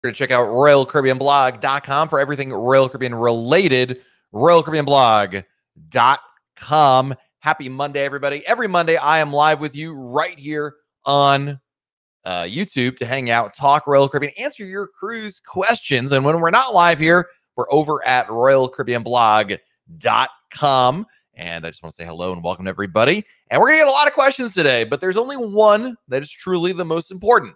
to check out RoyalCaribbeanBlog.com for everything Royal Caribbean related. RoyalCaribbeanBlog.com. Happy Monday, everybody. Every Monday, I am live with you right here on YouTube to hang out, talk Royal Caribbean, answer your cruise questions. And when we're not live here, we're over at RoyalCaribbeanBlog.com. And I just want to say hello and welcome to everybody. And we're going to get a lot of questions today, but there's only one that is truly the most important.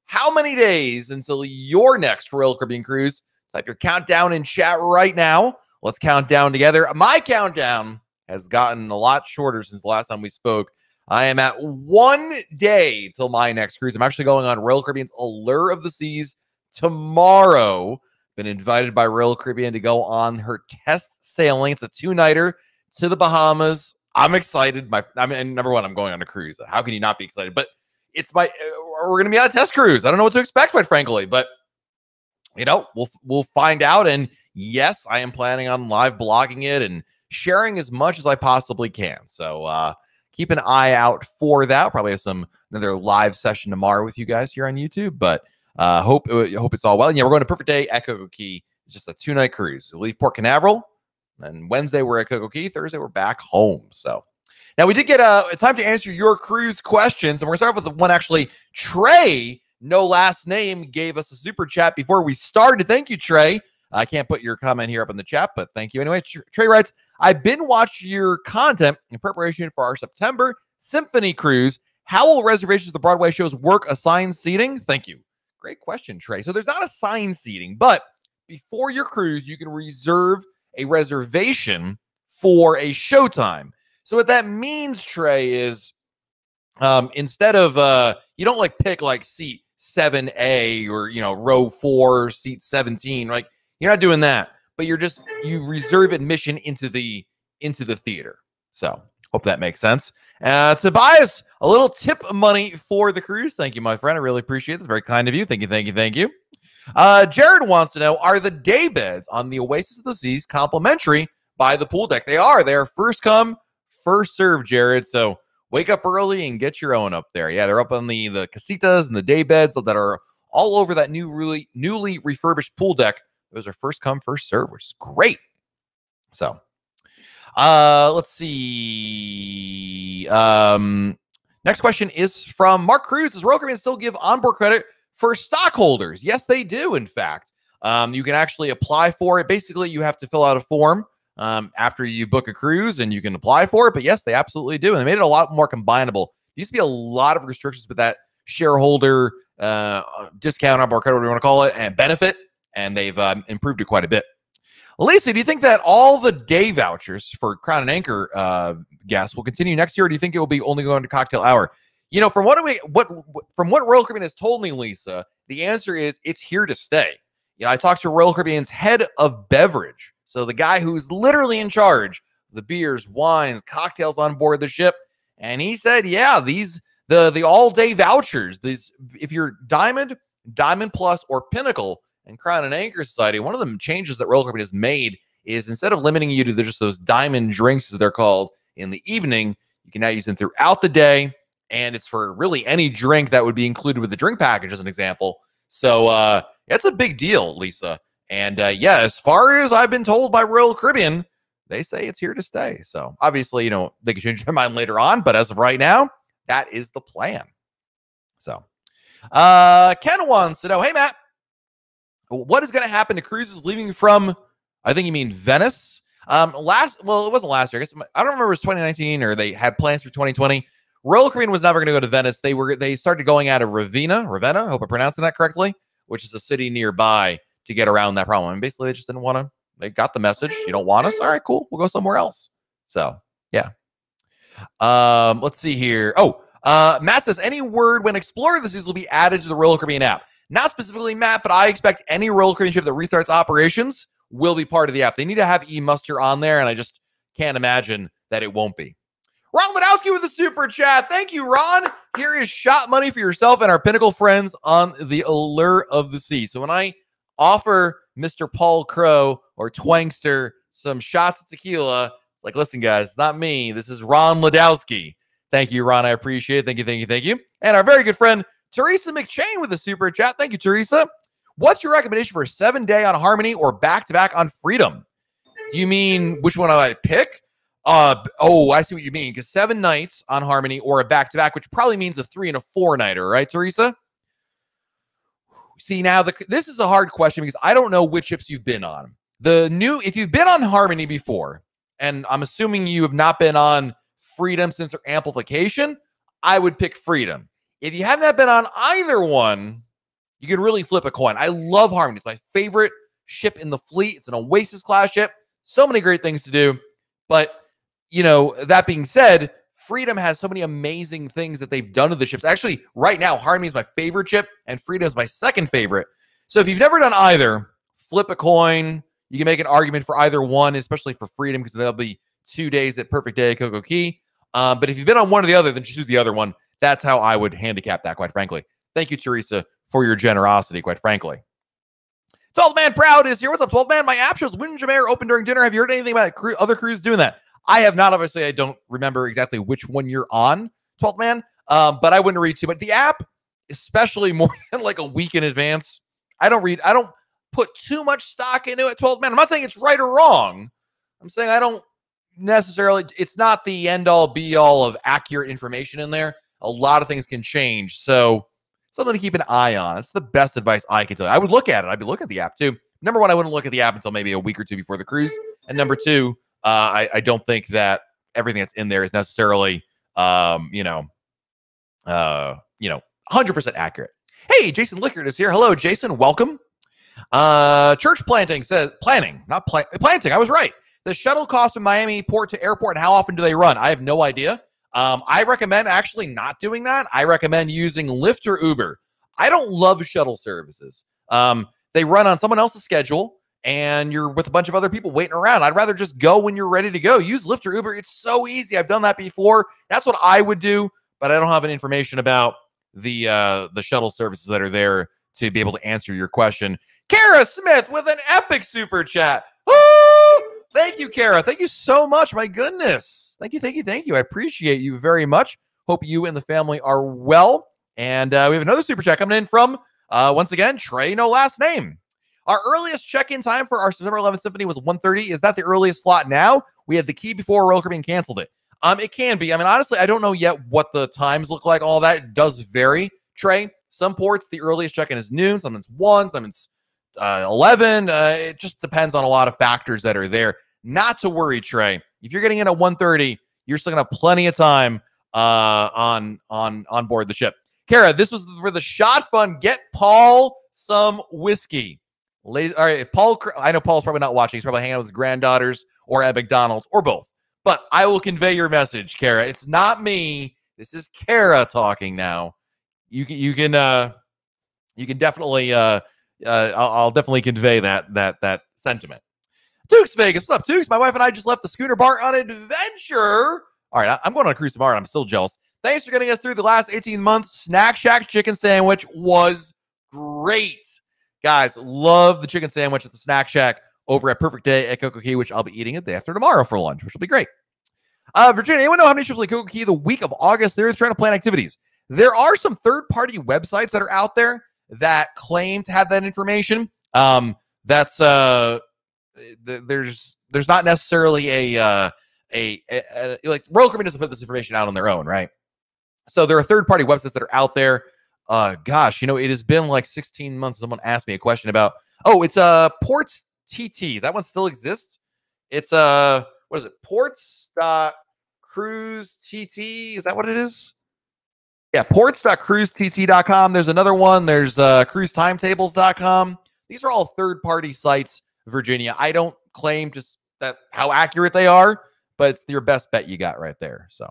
How many days until your next Royal Caribbean cruise? Type your countdown in chat right now. Let's count down together. My countdown has gotten a lot shorter since the last time we spoke. I am at 1 day till my next cruise. I'm actually going on Royal Caribbean's Allure of the Seas tomorrow. Been invited by Royal Caribbean to go on her test sailing. It's a 2-nighter to the Bahamas. I'm excited. Number one, I'm going on a cruise. How can you not be excited? But we're going to be on a test cruise. I don't know what to expect, quite frankly, but we'll find out. And yes, I am planning on live blogging it and sharing as much as I possibly can. So keep an eye out for that. Probably have another live session tomorrow with you guys here on YouTube, but hope it's all well. And yeah, we're going to Perfect Day at Coco Key. It's just a 2-night cruise. We'll leave Port Canaveral, and Wednesday we're at Coco Key. Thursday we're back home. So now we did get it's time to answer your cruise questions, and we're going to start with the one actually. Trey, no last name, gave us a super chat before we started. Thank you, Trey. I can't put your comment here up in the chat, but thank you anyway. Trey writes, I've been watching your content in preparation for our September Symphony cruise. How will reservations for the Broadway shows work? Assigned seating? Thank you. Great question, Trey. So there's not assigned seating, but before your cruise, you can reserve a reservation for a showtime. So what that means, Trey, is instead of you don't pick seat 7A or row 4, seat 17, you're not doing that, but you reserve admission into the theater. So hope that makes sense. Tobias, a little tip money for the cruise. Thank you, my friend. I really appreciate this. Very kind of you. Thank you. Jared wants to know, are the day beds on the Oasis of the Seas complimentary by the pool deck? They are. They are first come, first serve, Jared. So wake up early and get your own up there. Yeah, they're up on the casitas and the day beds that are all over that newly refurbished pool deck. Those are first come, first serve, which is great. So let's see. Next question is from Mark Cruz. Does Royal Caribbean still give onboard credit for stockholders? Yes, they do, in fact. You can actually apply for it. Basically, you have to fill out a form after you book a cruise, and you can apply for it. But yes, they absolutely do. And they made it a lot more combinable. There used to be a lot of restrictions with that shareholder discount, onboard credit, whatever you want to call it, and benefit. And they've improved it quite a bit. Lisa, do you think that all the day vouchers for Crown and Anchor guests will continue next year, or do you think it will be only going to cocktail hour? From what Royal Caribbean has told me, Lisa, the answer is it's here to stay. I talked to Royal Caribbean's head of beverage, so the guy who's literally in charge of the beers, wines, cocktails on board the ship, and he said, yeah, the all-day vouchers, if you're Diamond Plus, or Pinnacle, and Crown and Anchor Society, one of the changes that Royal Caribbean has made is instead of limiting you to just those diamond drinks, as they're called, in the evening, you can now use them throughout the day, and it's for really any drink that would be included with the drink package, as an example. So that's a big deal, Lisa. And yeah, as far as I've been told by Royal Caribbean, they say it's here to stay. So obviously, they can change their mind later on, but as of right now, that is the plan. So Ken wants to know, hey, Matt, what is going to happen to cruises leaving from, I think you mean Venice? It wasn't last year. I guess I don't remember if it was 2019 or they had plans for 2020. Royal Caribbean was never going to go to Venice. They started going out of Ravenna. I hope I'm pronouncing that correctly, which is a city nearby, to get around that problem. And basically, they just didn't want to. They got the message. You don't want us? All right, cool. We'll go somewhere else. So yeah. Let's see here. Matt says, any word when Explorer of the Seas will be added to the Royal Caribbean app? Not specifically, Matt, but I expect any Royal Caribbean ship that restarts operations will be part of the app. They need to have e-muster on there, and I just can't imagine that it won't be. Ron Wadowski with a super chat. Thank you, Ron. Here is shot money for yourself and our Pinnacle friends on the Allure of the Sea. So when I offer Mr. Paul Crow or Twankster some shots of tequila, it's like, listen, guys, it's not me. This is Ron Wadowski. Thank you, Ron. I appreciate it. Thank you. And our very good friend, Teresa McChain with a super chat. Thank you, Teresa. What's your recommendation for a 7-day on Harmony or back-to-back on Freedom? Do you mean which one I pick? Oh, I see what you mean. Because 7 nights on Harmony or a back-to-back, which probably means a 3 and a 4-nighter, right, Teresa? See, now this is a hard question because I don't know which ships you've been on. If you've been on Harmony before, and I'm assuming you have not been on Freedom since their amplification, I would pick Freedom. If you have not been on either one, you can really flip a coin. I love Harmony. It's my favorite ship in the fleet. It's an Oasis class ship. So many great things to do. But, that being said, Freedom has so many amazing things that they've done to the ships. Actually, right now, Harmony is my favorite ship, and Freedom is my second favorite. So if you've never done either, flip a coin. You can make an argument for either one, especially for Freedom, because there'll be 2 days at Perfect Day at Coco Key. But if you've been on one or the other, then choose the other one. That's how I would handicap that, quite frankly. Thank you, Teresa, for your generosity, quite frankly. 12th Man Proud is here. What's up, 12th Man? My app shows Windjammer open during dinner. Have you heard anything about other crews doing that? I have not. Obviously, I don't remember exactly which one you're on, 12th Man, but I wouldn't read too much. The app, especially more than like a week in advance, I don't put too much stock into it, 12th Man. I'm not saying it's right or wrong. I'm saying I don't necessarily, it's not the end-all, be-all of accurate information in there. A lot of things can change, so something to keep an eye on. It's the best advice I can tell you. I would look at it. I'd be looking at the app, too. Number one, I wouldn't look at the app until maybe a week or two before the cruise. And number two, I don't think that everything that's in there is necessarily, 100% accurate. Hey, Jason Lickard is here. Hello, Jason. Welcome. Church Planting says, planting. I was right. The shuttle cost from Miami port to airport, and how often do they run? I have no idea. I recommend actually not doing that. I recommend using Lyft or Uber. I don't love shuttle services. They run on someone else's schedule, and you're with a bunch of other people waiting around. I'd rather just go when you're ready to go. Use Lyft or Uber. It's so easy. I've done that before. That's what I would do, but I don't have any information about the shuttle services that are there to be able to answer your question. Kara Smith with an epic super chat. Woo! Thank you, Kara. Thank you so much. My goodness. Thank you. I appreciate you very much. Hope you and the family are well. And we have another super chat coming in from, once again, Trey, no last name. Our earliest check-in time for our September 11th Symphony was 1:30. Is that the earliest slot now? We had the key before Royal Caribbean canceled it. It can be. I mean, honestly, I don't know yet what the times look like. All that it does vary, Trey. Some ports, the earliest check-in is noon. Some it's 1, some it's 11. It just depends on a lot of factors that are there. Not to worry, Trey. If you're getting in at 1:30, you're still gonna have plenty of time on board the ship. Kara, this was for the shot fund. Get Paul some whiskey. All right, if Paul, I know Paul's probably not watching. He's probably hanging out with his granddaughters or at McDonald's or both. But I will convey your message, Kara. It's not me. This is Kara talking now. You can definitely I'll definitely convey that sentiment. Tukes Vegas, what's up, Tukes? My wife and I just left the schooner bar on adventure. All right, I'm going on a cruise tomorrow, and I'm still jealous. Thanks for getting us through the last 18 months. Snack Shack chicken sandwich was great. Guys, love the chicken sandwich at the Snack Shack over at Perfect Day at Coco Key, which I'll be eating a day after tomorrow for lunch, which will be great. Virginia, anyone know how many ships like Coco Key the week of August? They're trying to plan activities. There are some third-party websites that are out there that claim to have that information. There's not necessarily like Royal Caribbean doesn't put this information out on their own, right? So there are third-party websites that are out there. Gosh, it has been like 16 months. Someone asked me a question about, it's Ports TT. That one still exists. It's what is it? Ports.cruise TT. Is that what it is? Yeah, ports.cruisetT.com. There's another one. There's cruisetimetables.com. These are all third-party sites, Virginia. I don't claim just that how accurate they are, but it's your best bet you got right there. So,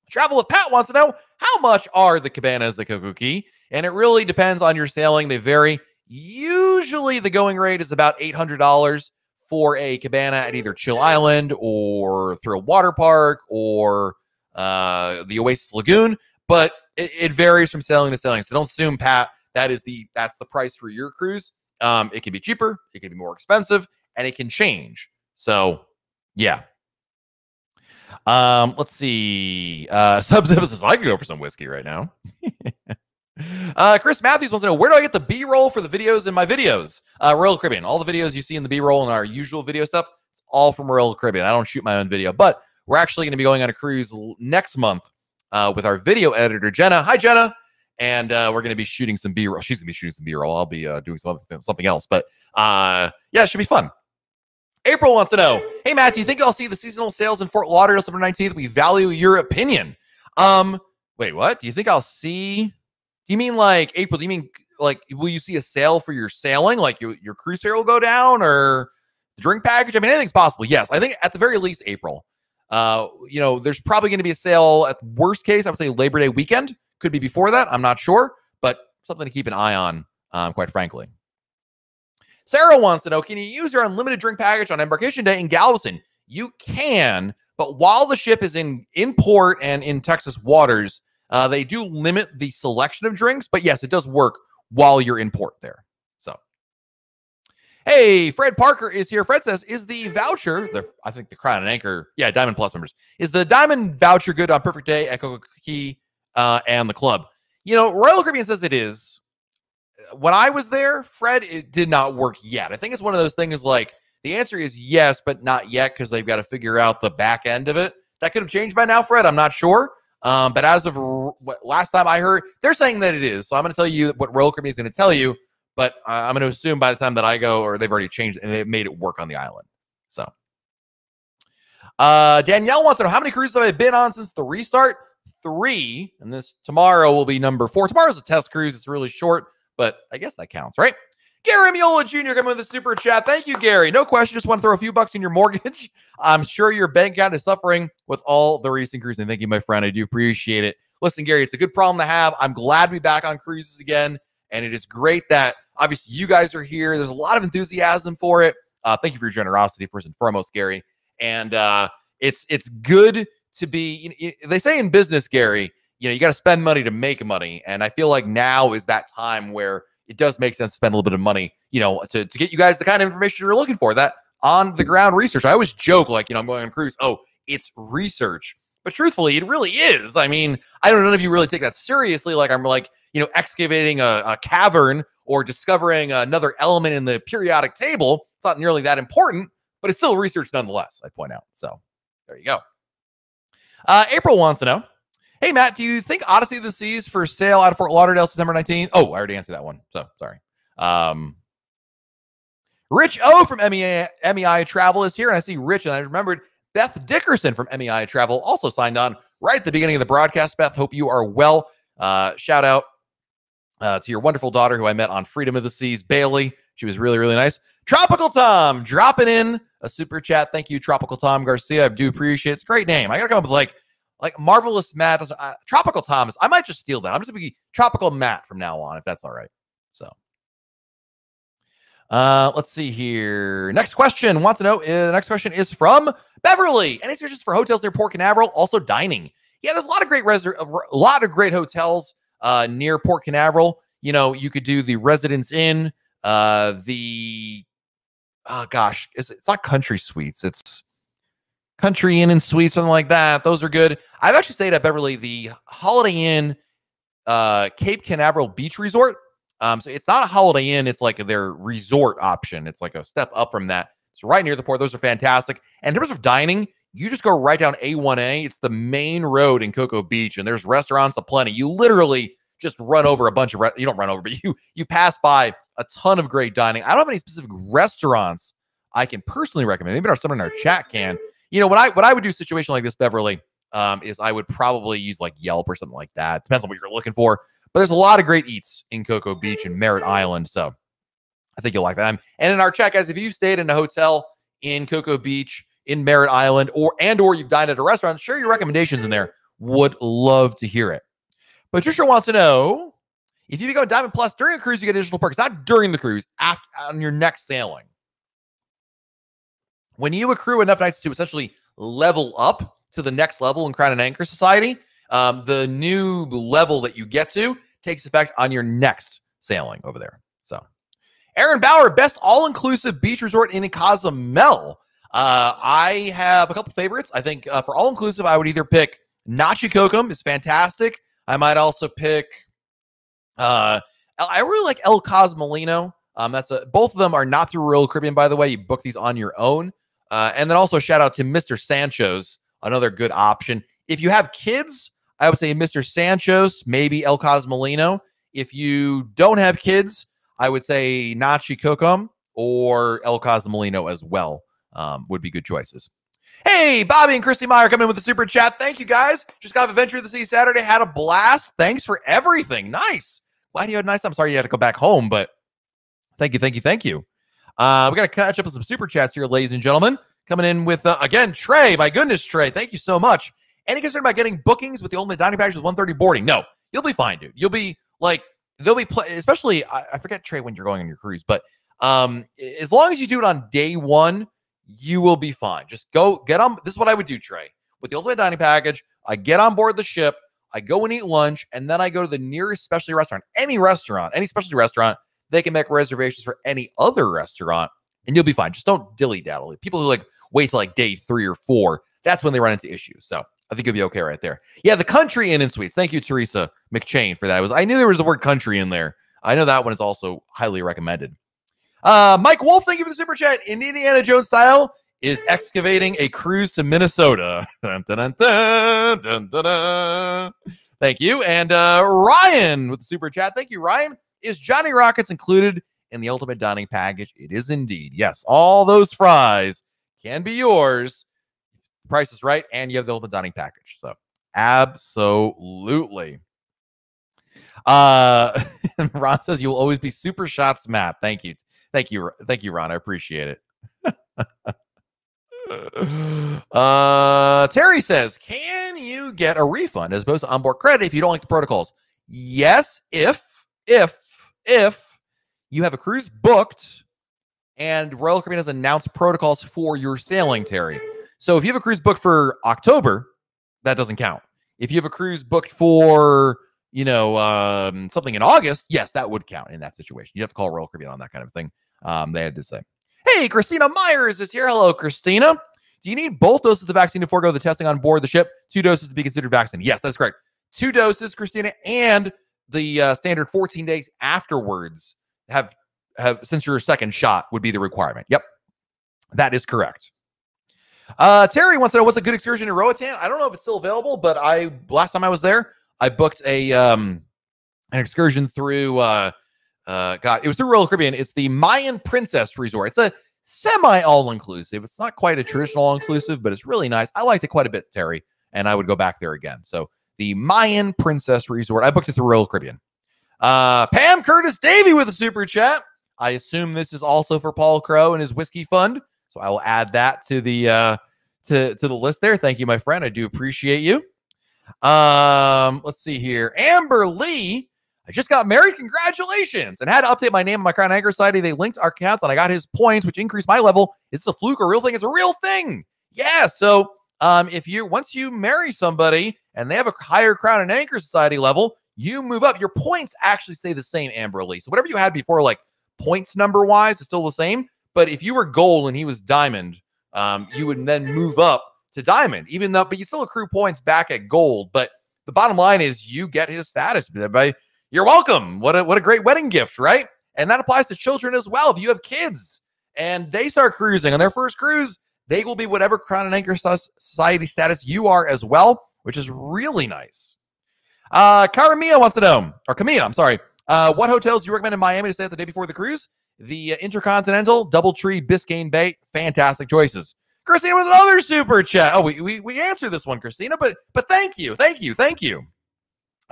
Travel with Pat wants to know, how much are the cabanas at Coco Key? And it really depends on your sailing. They vary. Usually the going rate is about $800 for a cabana at either Chill Island or Thrill Water Park or the Oasis Lagoon. But it varies from sailing to sailing. So don't assume, Pat, that's the price for your cruise. It can be cheaper, it can be more expensive, and it can change. So, yeah. Let's see. Sub says I could go for some whiskey right now. Chris Matthews wants to know, where do I get the B-roll for the videos in my videos? Royal Caribbean. All the videos you see in the B-roll and our usual video stuff, it's all from Royal Caribbean. I don't shoot my own video, but we're actually going to be going on a cruise next month with our video editor, Jenna. Hi, Jenna. And we're going to be shooting some B-roll. She's going to be shooting some B-roll. I'll be doing something else. But yeah, it should be fun. April wants to know, hey, Matt, do you think I'll see the seasonal sales in Fort Lauderdale September 19th? We value your opinion. Wait, what? Do you think I'll see? Do you mean like April? Do you mean like will you see a sale for your sailing? Like your cruise fare will go down or the drink package? I mean, anything's possible. Yes, I think at the very least April. There's probably going to be a sale at worst case. I would say Labor Day weekend. Could be before that. I'm not sure, but something to keep an eye on, quite frankly. Sarah wants to know, can you use your unlimited drink package on embarkation day in Galveston? You can, but while the ship is in port and in Texas waters, they do limit the selection of drinks. But yes, it does work while you're in port there. So, hey, Fred Parker is here. Fred says, is the voucher, I think the Crown and Anchor, yeah, Diamond Plus members, is the Diamond voucher good on Perfect Day at Coco Key and the club? Royal Caribbean says it is. When I was there, Fred, it did not work yet. I think it's one of those things like the answer is yes, but not yet because they've got to figure out the back end of it. That could have changed by now, Fred. I'm not sure. But as of last time I heard, they're saying that it is. So I'm going to tell you what Royal Caribbean is going to tell you, but I'm going to assume by the time that I go, or they've already changed it and they've made it work on the island. So Danielle wants to know, how many cruises have I been on since the restart? 3, and this tomorrow will be number 4. Tomorrow's a test cruise. It's really short, but I guess that counts, right? Gary Miola Jr. coming with a super chat. Thank you, Gary. No question. Just want to throw a few bucks in your mortgage. I'm sure your bank account is suffering with all the recent cruising. Thank you, my friend. I do appreciate it. Listen, Gary, it's a good problem to have. I'm glad to be back on cruises again, and it is great that obviously you guys are here. There's a lot of enthusiasm for it. Thank you for your generosity, first and foremost, Gary. And it's good to be. They say in business, Gary, you got to spend money to make money. And I feel like now is that time where it does make sense to spend a little bit of money, to get you guys the kind of information you're looking for, that on the ground research. I always joke like, I'm going on a cruise. Oh, it's research. But truthfully, it really is. I mean, I don't know if you really take that seriously. Like I'm like, excavating a cavern or discovering another element in the periodic table. It's not nearly that important, but it's still research nonetheless, I point out. So there you go. April wants to know, hey, Matt, do you think Odyssey of the Seas for sale out of Fort Lauderdale September 19th? Oh, I already answered that one. So sorry. Rich O from MEI Travel is here. And I see Rich, and I remembered Beth Dickerson from MEI Travel also signed on right at the beginning of the broadcast. Beth, hope you are well. Shout out to your wonderful daughter who I met on Freedom of the Seas, Bailey. She was really, really nice. Tropical Tom dropping in a super chat. Thank you, Tropical Tom Garcia. I do appreciate it. It's a great name. I got to come up with like Marvelous Matt. Tropical Thomas. I might just steal that. I'm just going to be Tropical Matt from now on, if that's all right. So let's see here. Next question wants to know. The next question is from Beverly. Any suggestions for hotels near Port Canaveral? Also dining. Yeah, there's a lot of great hotels near Port Canaveral. You could do the Residence Inn, it's not Country Suites. It's Country Inn and Suites, something like that. Those are good. I've actually stayed at Beverly, the Holiday Inn, Cape Canaveral Beach Resort. So it's not a Holiday Inn. It's like their resort option. It's like a step up from that. It's right near the port. Those are fantastic. And in terms of dining, you just go right down A1A. It's the main road in Cocoa Beach, and there's restaurants aplenty. You literally just run over a bunch of, you don't run over, but you pass by a ton of great dining. I don't have any specific restaurants I can personally recommend. Maybe someone in our chat can. What I would do a situation like this, Beverly, is I would probably use like Yelp or something like that. Depends on what you're looking for. But there's a lot of great eats in Cocoa Beach and Merritt Island. So I think you'll like that. And in our chat, guys, if you've stayed in a hotel in Cocoa Beach, in Merritt Island, or you've dined at a restaurant, share your recommendations in there. Would love to hear it. Patricia wants to know, if you become Diamond Plus during a cruise, you get additional perks. Not during the cruise, on your next sailing. When you accrue enough nights to essentially level up to the next level in Crown and Anchor Society, the new level that you get to takes effect on your next sailing over there. So, Aaron Bauer, best all-inclusive beach resort in Cozumel. I have a couple favorites. I think for all-inclusive, I would either pick Nachicokum. It's fantastic. I might also pick I really like El Cosmolino. Both of them are not through Royal Caribbean, by the way. You book these on your own. And then also shout out to Mr. Sancho's, another good option. If you have kids, I would say Mr. Sancho's, maybe El Cosmolino. If you don't have kids, I would say Nachi Kokum or El Cosmolino as well. Would be good choices. Hey, Bobby and Christy Meyer coming in with the super chat. Thank you, guys. Just got off Adventure of the Sea Saturday. Had a blast. Thanks for everything. Nice. Glad you had a nice time. Sorry you had to go back home, but thank you. We got to catch up with some super chats here, ladies and gentlemen. Coming in with, again, Trey. My goodness, Trey. Thank you so much. Any concern about getting bookings with the Ultimate Dining Package with 130 boarding? No. You'll be fine, dude. You'll be, like, they'll be, especially, I forget, Trey, when you're going on your cruise, but as long as you do it on day one, you will be fine. Just go get on. This is what I would do, Trey. With the Ultimate Dining Package, I get on board the ship, I go and eat lunch, and then I go to the nearest specialty restaurant. Any specialty restaurant, they can make reservations for any other restaurant, and you'll be fine. Just don't dilly-daddle. People who like wait till like day 3 or 4, that's when they run into issues. So I think you'll be okay right there. Yeah, the Country Inn and Suites. Thank you, Teresa McChain, for that. I knew there was the word country in there. I know that one is also highly recommended. Mike Wolf, thank you for the super chat. In Indiana Jones style is excavating a cruise to Minnesota. Dun, dun, dun, dun, dun, dun. Thank you. And Ryan with the super chat. Thank you, Ryan. Is Johnny Rockets included in the Ultimate Dining Package? It is indeed. Yes, all those fries can be yours. Price is right, and you have the Ultimate Dining Package. So absolutely. Ron says you'll always be super shots, Matt. Thank you, Ron. I appreciate it. Terry says, can you get a refund as opposed to onboard credit if you don't like the protocols? Yes, if you have a cruise booked and Royal Caribbean has announced protocols for your sailing, Terry. So if you have a cruise booked for October, that doesn't count. If you have a cruise booked for, something in August, yes, that would count in that situation. You have to call Royal Caribbean on that kind of thing. They had to say. Hey, Christina Myers is here. Hello, Christina. Do you need both doses of the vaccine to forego the testing on board the ship? 2 doses to be considered vaccine. Yes, that's correct. 2 doses, Christina, and the standard 14 days afterwards have since your second shot would be the requirement. Yep, that is correct. Terry wants to know what's a good excursion in Roatan. I don't know if it's still available, but last time I was there, I booked an excursion through it was through Royal Caribbean. It's the Mayan Princess Resort. It's a semi all-inclusive. It's not quite a traditional all-inclusive, but it's really nice. I liked it quite a bit, Terry, and I would go back there again. So the Mayan Princess Resort. I booked it through Royal Caribbean. Pam Curtis Davey with a super chat. I assume this is also for Paul Crow and his whiskey fund. So I will add that to the to the list there. Thank you, my friend. I do appreciate you. Let's see here. Amber Lee. I just got married. Congratulations. And had to update my name on my Crown Anchor Society. They linked our accounts and I got his points, which increased my level. Is this a fluke or a real thing? It's a real thing. Yeah. So once you marry somebody and they have a higher Crown and Anchor Society level, you move up. Your points actually stay the same, Amber Lee. So whatever you had before, like points number wise, is still the same. But if you were gold and he was diamond, you would then move up to diamond, but you still accrue points back at gold. But the bottom line is you get his status. You're welcome. What a great wedding gift, right? And that applies to children as well. If you have kids and they start cruising on their first cruise, they will be whatever Crown and Anchor Society status you are as well, which is really nice. Camilla wants to know, I'm sorry. What hotels do you recommend in Miami to stay at the day before the cruise? The Intercontinental, Doubletree, Biscayne Bay, fantastic choices. Christina with another super chat. Oh, we answered this one, Christina, but thank you. I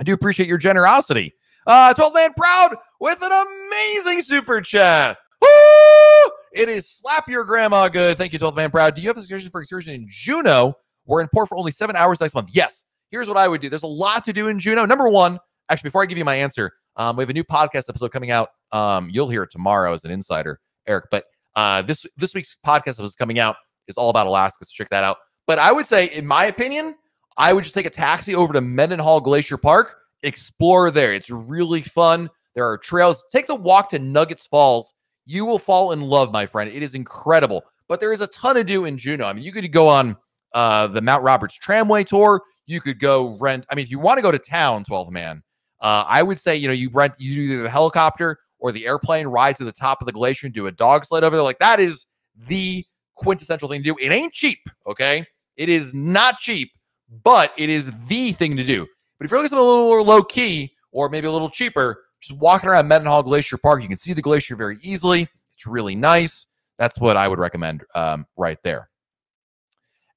do appreciate your generosity. 12 Man Proud with an amazing super chat. Woo! It is slap your grandma good. Thank you, 12 Man Proud. Do you have a suggestion for excursion in Juneau? We're in port for only 7 hours next month. Yes. Here's what I would do. There's a lot to do in Juneau. Number one, actually, before I give you my answer, we have a new podcast episode coming out. You'll hear it tomorrow as an insider, Eric. But this week's podcast episode is coming out is all about Alaska, so check that out. But I would say, in my opinion, I would just take a taxi over to Mendenhall Glacier Park, explore there. It's really fun. There are trails. Take the walk to Nuggets Falls. You will fall in love, my friend. It is incredible. But there is a ton to do in Juneau. I mean, you could go on the Mount Roberts Tramway Tour. You could go rent. I mean, if you want to go to town, 12th Man, I would say, you do either the helicopter or the airplane, ride to the top of the glacier and do a dog sled over there. Like, that is the quintessential thing to do. It ain't cheap, okay? It is not cheap, but it is the thing to do. But if you're looking at a little low key or maybe a little cheaper, just walking around Mendenhall Glacier Park, you can see the glacier very easily. It's really nice. That's what I would recommend right there.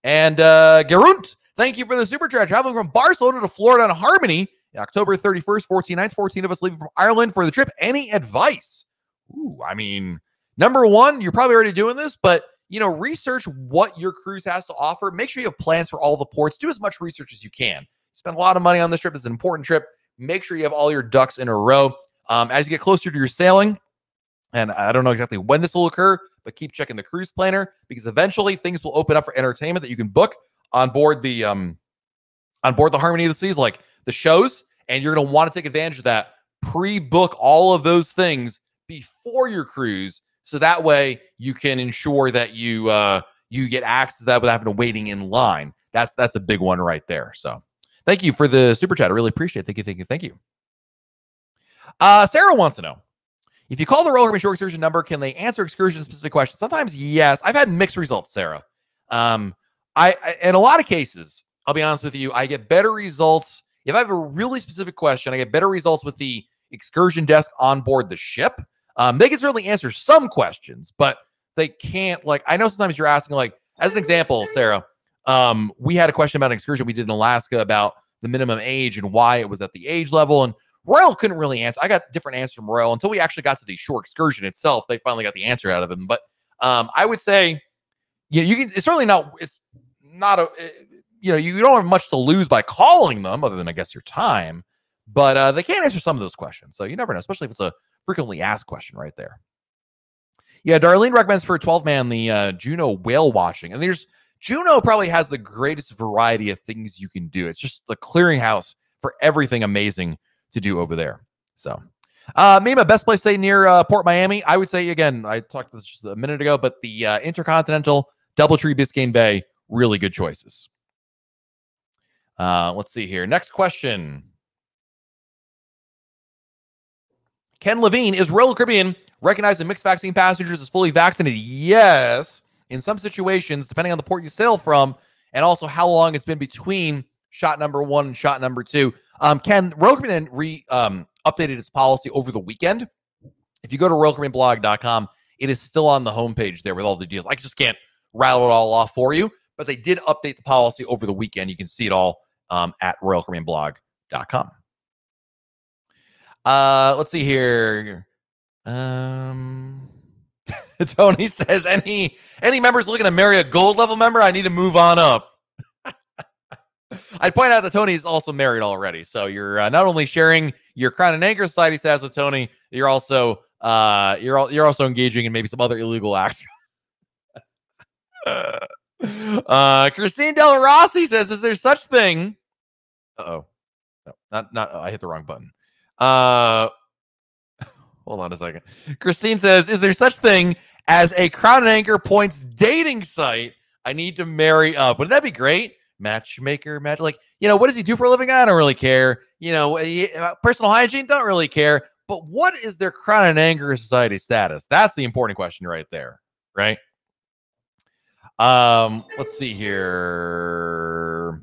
And Gerunt, thank you for the super chat. Traveling from Barcelona to Florida on Harmony, October 31st, 14 nights, 14 of us leaving from Ireland for the trip. Any advice? Ooh, I mean, number one, you're probably already doing this, but, research what your cruise has to offer. Make sure you have plans for all the ports. Do as much research as you can. Spend a lot of money on this trip. It's an important trip. Make sure you have all your ducks in a row. As you get closer to your sailing, and I don't know exactly when this will occur, but keep checking the cruise planner, because eventually things will open up for entertainment that you can book on board the Harmony of the Seas, like the shows, and you're going to want to take advantage of that. Pre-book all of those things before your cruise, so that way you can ensure that you get access to that without having to waiting in line. That's a big one right there. So thank you for the super chat. I really appreciate it. Thank you. Sarah wants to know, if you call the Royal Caribbean Shore Excursion number, can they answer excursion-specific questions? Sometimes, yes. I've had mixed results, Sarah. I in a lot of cases, I'll be honest with you, I get better results. If I have a really specific question, I get better results with the excursion desk on board the ship. They can certainly answer some questions, but they can't, I know sometimes you're asking, as an example, Sarah, we had a question about an excursion we did in Alaska about the minimum age and why it was at the age level, and Royal couldn't really answer. I got different answers from Royal until we actually got to the shore excursion itself. They finally got the answer out of him. But I would say, you can. It's certainly not. It's not a. You don't have much to lose by calling them, other than I guess your time. But they can answer some of those questions, so you never know. Especially if it's a frequently asked question right there. Yeah, Darlene recommends for a 12-man the Juneau whale watching, and Juneau probably has the greatest variety of things you can do. It's just the clearinghouse for everything amazing to do over there. So maybe my best place to stay near Port Miami, I would say, again, I talked about this just a minute ago, but the Intercontinental, Doubletree, Biscayne Bay, really good choices. Let's see here. Next question. Ken Levine, is Royal Caribbean recognizing mixed vaccine passengers as fully vaccinated? Yes. In some situations, depending on the port you sail from, and also how long it's been between shot number 1 and shot number 2. Ken, Royal Caribbean updated its policy over the weekend. If you go to RoyalCaribbeanBlog.com, it is still on the homepage there with all the deals. I just can't rattle it all off for you, but they did update the policy over the weekend. You can see it all at RoyalCaribbeanBlog.com. Let's see here. Tony says, any members looking to marry a gold level member? I need to move on up. I'd point out that Tony is also married already, so you're not only sharing your Crown and Anchor Society status with Tony, you're also engaging in maybe some other illegal acts. Christine Del Rossi says, "Is there such thing?" No, not. I hit the wrong button. Hold on a second. Christine says, "Is there such thing as a Crown and Anchor points dating site? I need to marry up. Wouldn't that be great? Matchmaker, what does he do for a living? I don't really care. Personal hygiene, don't really care. But what is their Crown and Anchor Society status? That's the important question right there, right? Let's see here.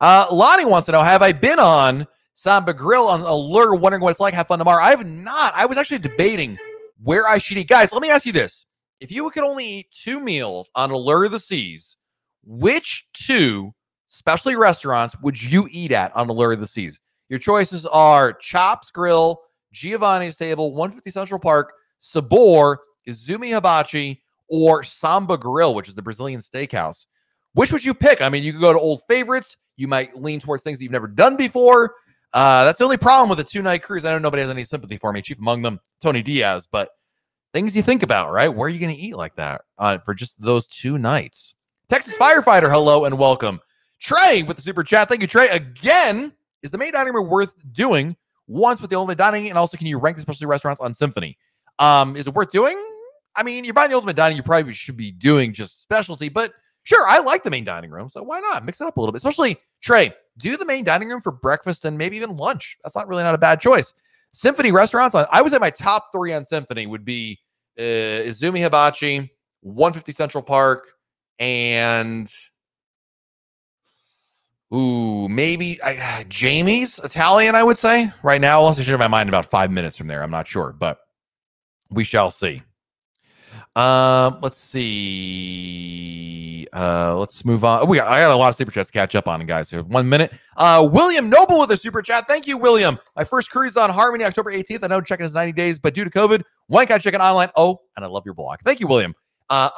Lonnie wants to know, have I been on Samba Grill on Allure, wondering what it's like? Have fun tomorrow. I have not. I was actually debating where I should eat. Guys, let me ask you this. If you could only eat 2 meals on Allure of the Seas, which 2 specialty restaurants would you eat at on Allure of the Seas? Your choices are Chops Grill, Giovanni's Table, 150 Central Park, Sabor, Izumi Hibachi, or Samba Grill, which is the Brazilian steakhouse. Which would you pick? I mean, you could go to old favorites. You might lean towards things that you've never done before. That's the only problem with a 2-night cruise. I know nobody has any sympathy for me, chief among them, Tony Diaz, but things you think about, right? Where are you going to eat like that for just those 2 nights? Texas Firefighter, hello and welcome. Trey with the super chat. Thank you, Trey. Again, is the main dining room worth doing once with the ultimate dining? And also, can you rank the specialty restaurants on Symphony? Is it worth doing? I mean, you're buying the ultimate dining, you probably should be doing just specialty, but Sure, I like the main dining room, so why not mix it up a little bit? Especially, Trey, do the main dining room for breakfast and maybe even lunch. That's not a bad choice. Symphony Restaurants, I would say my top 3 on Symphony would be Izumi Hibachi, 150 Central Park, and maybe Jamie's Italian, I would say. Right now, unless I change my mind in about 5 minutes from there. I'm not sure, but we shall see. Let's see. Let's move on. I got a lot of super chats to catch up on, guys. Here, 1 minute. William Noble with a super chat. Thank you, William. My first cruise on Harmony, October 18th. I know check-in is 90 days, but due to COVID, why can't I check in online? Oh, and I love your blog. Thank you, William. I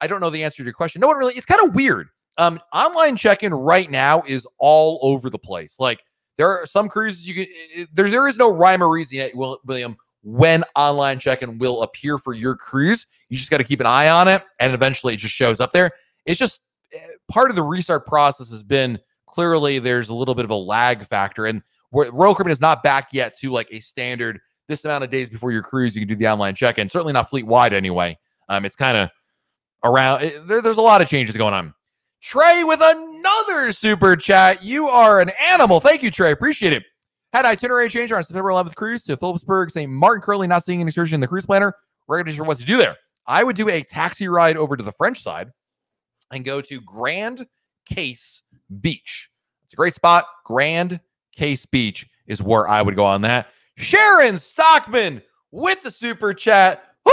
don't know the answer to your question. No one really. It's kind of weird. Online check-in right now is all over the place. Like there are some cruises you can. There is no rhyme or reason yet, William, when online check-in will appear for your cruise. You just got to keep an eye on it, and eventually it just shows up there. It's just part of the restart process has been clearly there's a little bit of a lag factor, and Royal Caribbean is not back yet to like a standard this amount of days before your cruise you can do the online check-in. Certainly not fleet-wide anyway. It's kind of around. There's a lot of changes going on. Trey with another super chat. You are an animal. Thank you, Trey. Appreciate it. Had itinerary change on September 11th cruise to Phillipsburg, St. Martin. Currently not seeing an excursion in the cruise planner. Ready for what to do there. I would do a taxi ride over to the French side and go to Grand Case Beach. It's a great spot. Grand Case Beach is where I would go on that. Sharon Stockman with the super chat. Woo!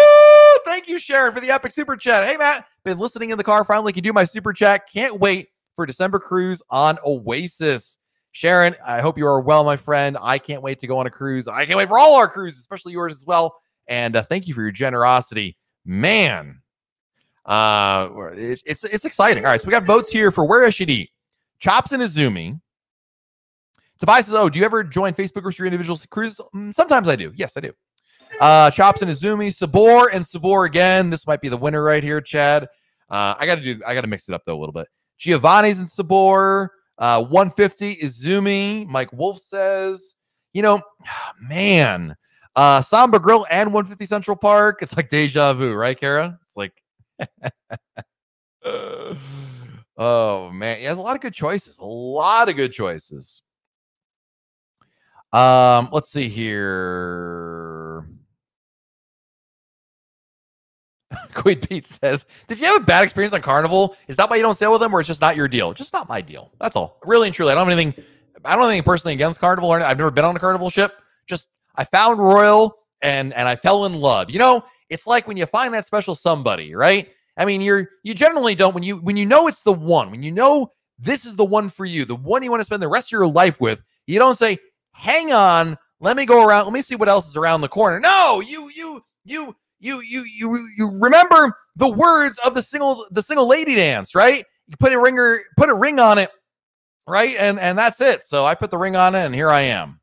Thank you, Sharon, for the epic super chat. Hey, Matt, been listening in the car. Finally can do my super chat. Can't wait for December cruise on Oasis. Sharon, I hope you are well, my friend. I can't wait to go on a cruise. I can't wait for all our cruises, especially yours as well. And thank you for your generosity. Man, it's exciting. All right, so we got votes here for where I should eat. Chops and Izumi. Tobias says, do you ever join Facebook groups for individual cruises? Sometimes I do. Yes, I do. Chops and Izumi, Sabor and Sabor again. This might be the winner right here, Chad. I gotta mix it up though a little bit. Giovanni's and Sabor, 150 Izumi. Mike Wolf says, man, Samba Grill and 150 Central Park. It's like deja vu, right, Kara? It's like, oh man, yeah, there's a lot of good choices. Let's see here. Quid Pete says, did you have a bad experience on Carnival? Is that why you don't sail with them, or it's just not your deal? Just not my deal. That's all. Really and truly, I don't have anything personally against Carnival. I've never been on a Carnival ship. Just I found Royal and I fell in love. It's like when you find that special somebody, right? I mean, you generally don't when you know it's the one, when you know this is the one for you, the one you want to spend the rest of your life with, you don't say, hang on, let me go around, let me see what else is around the corner. No, you remember the words of the single lady dance, right? You put a ring on it, right? And that's it. So I put the ring on it, and here I am.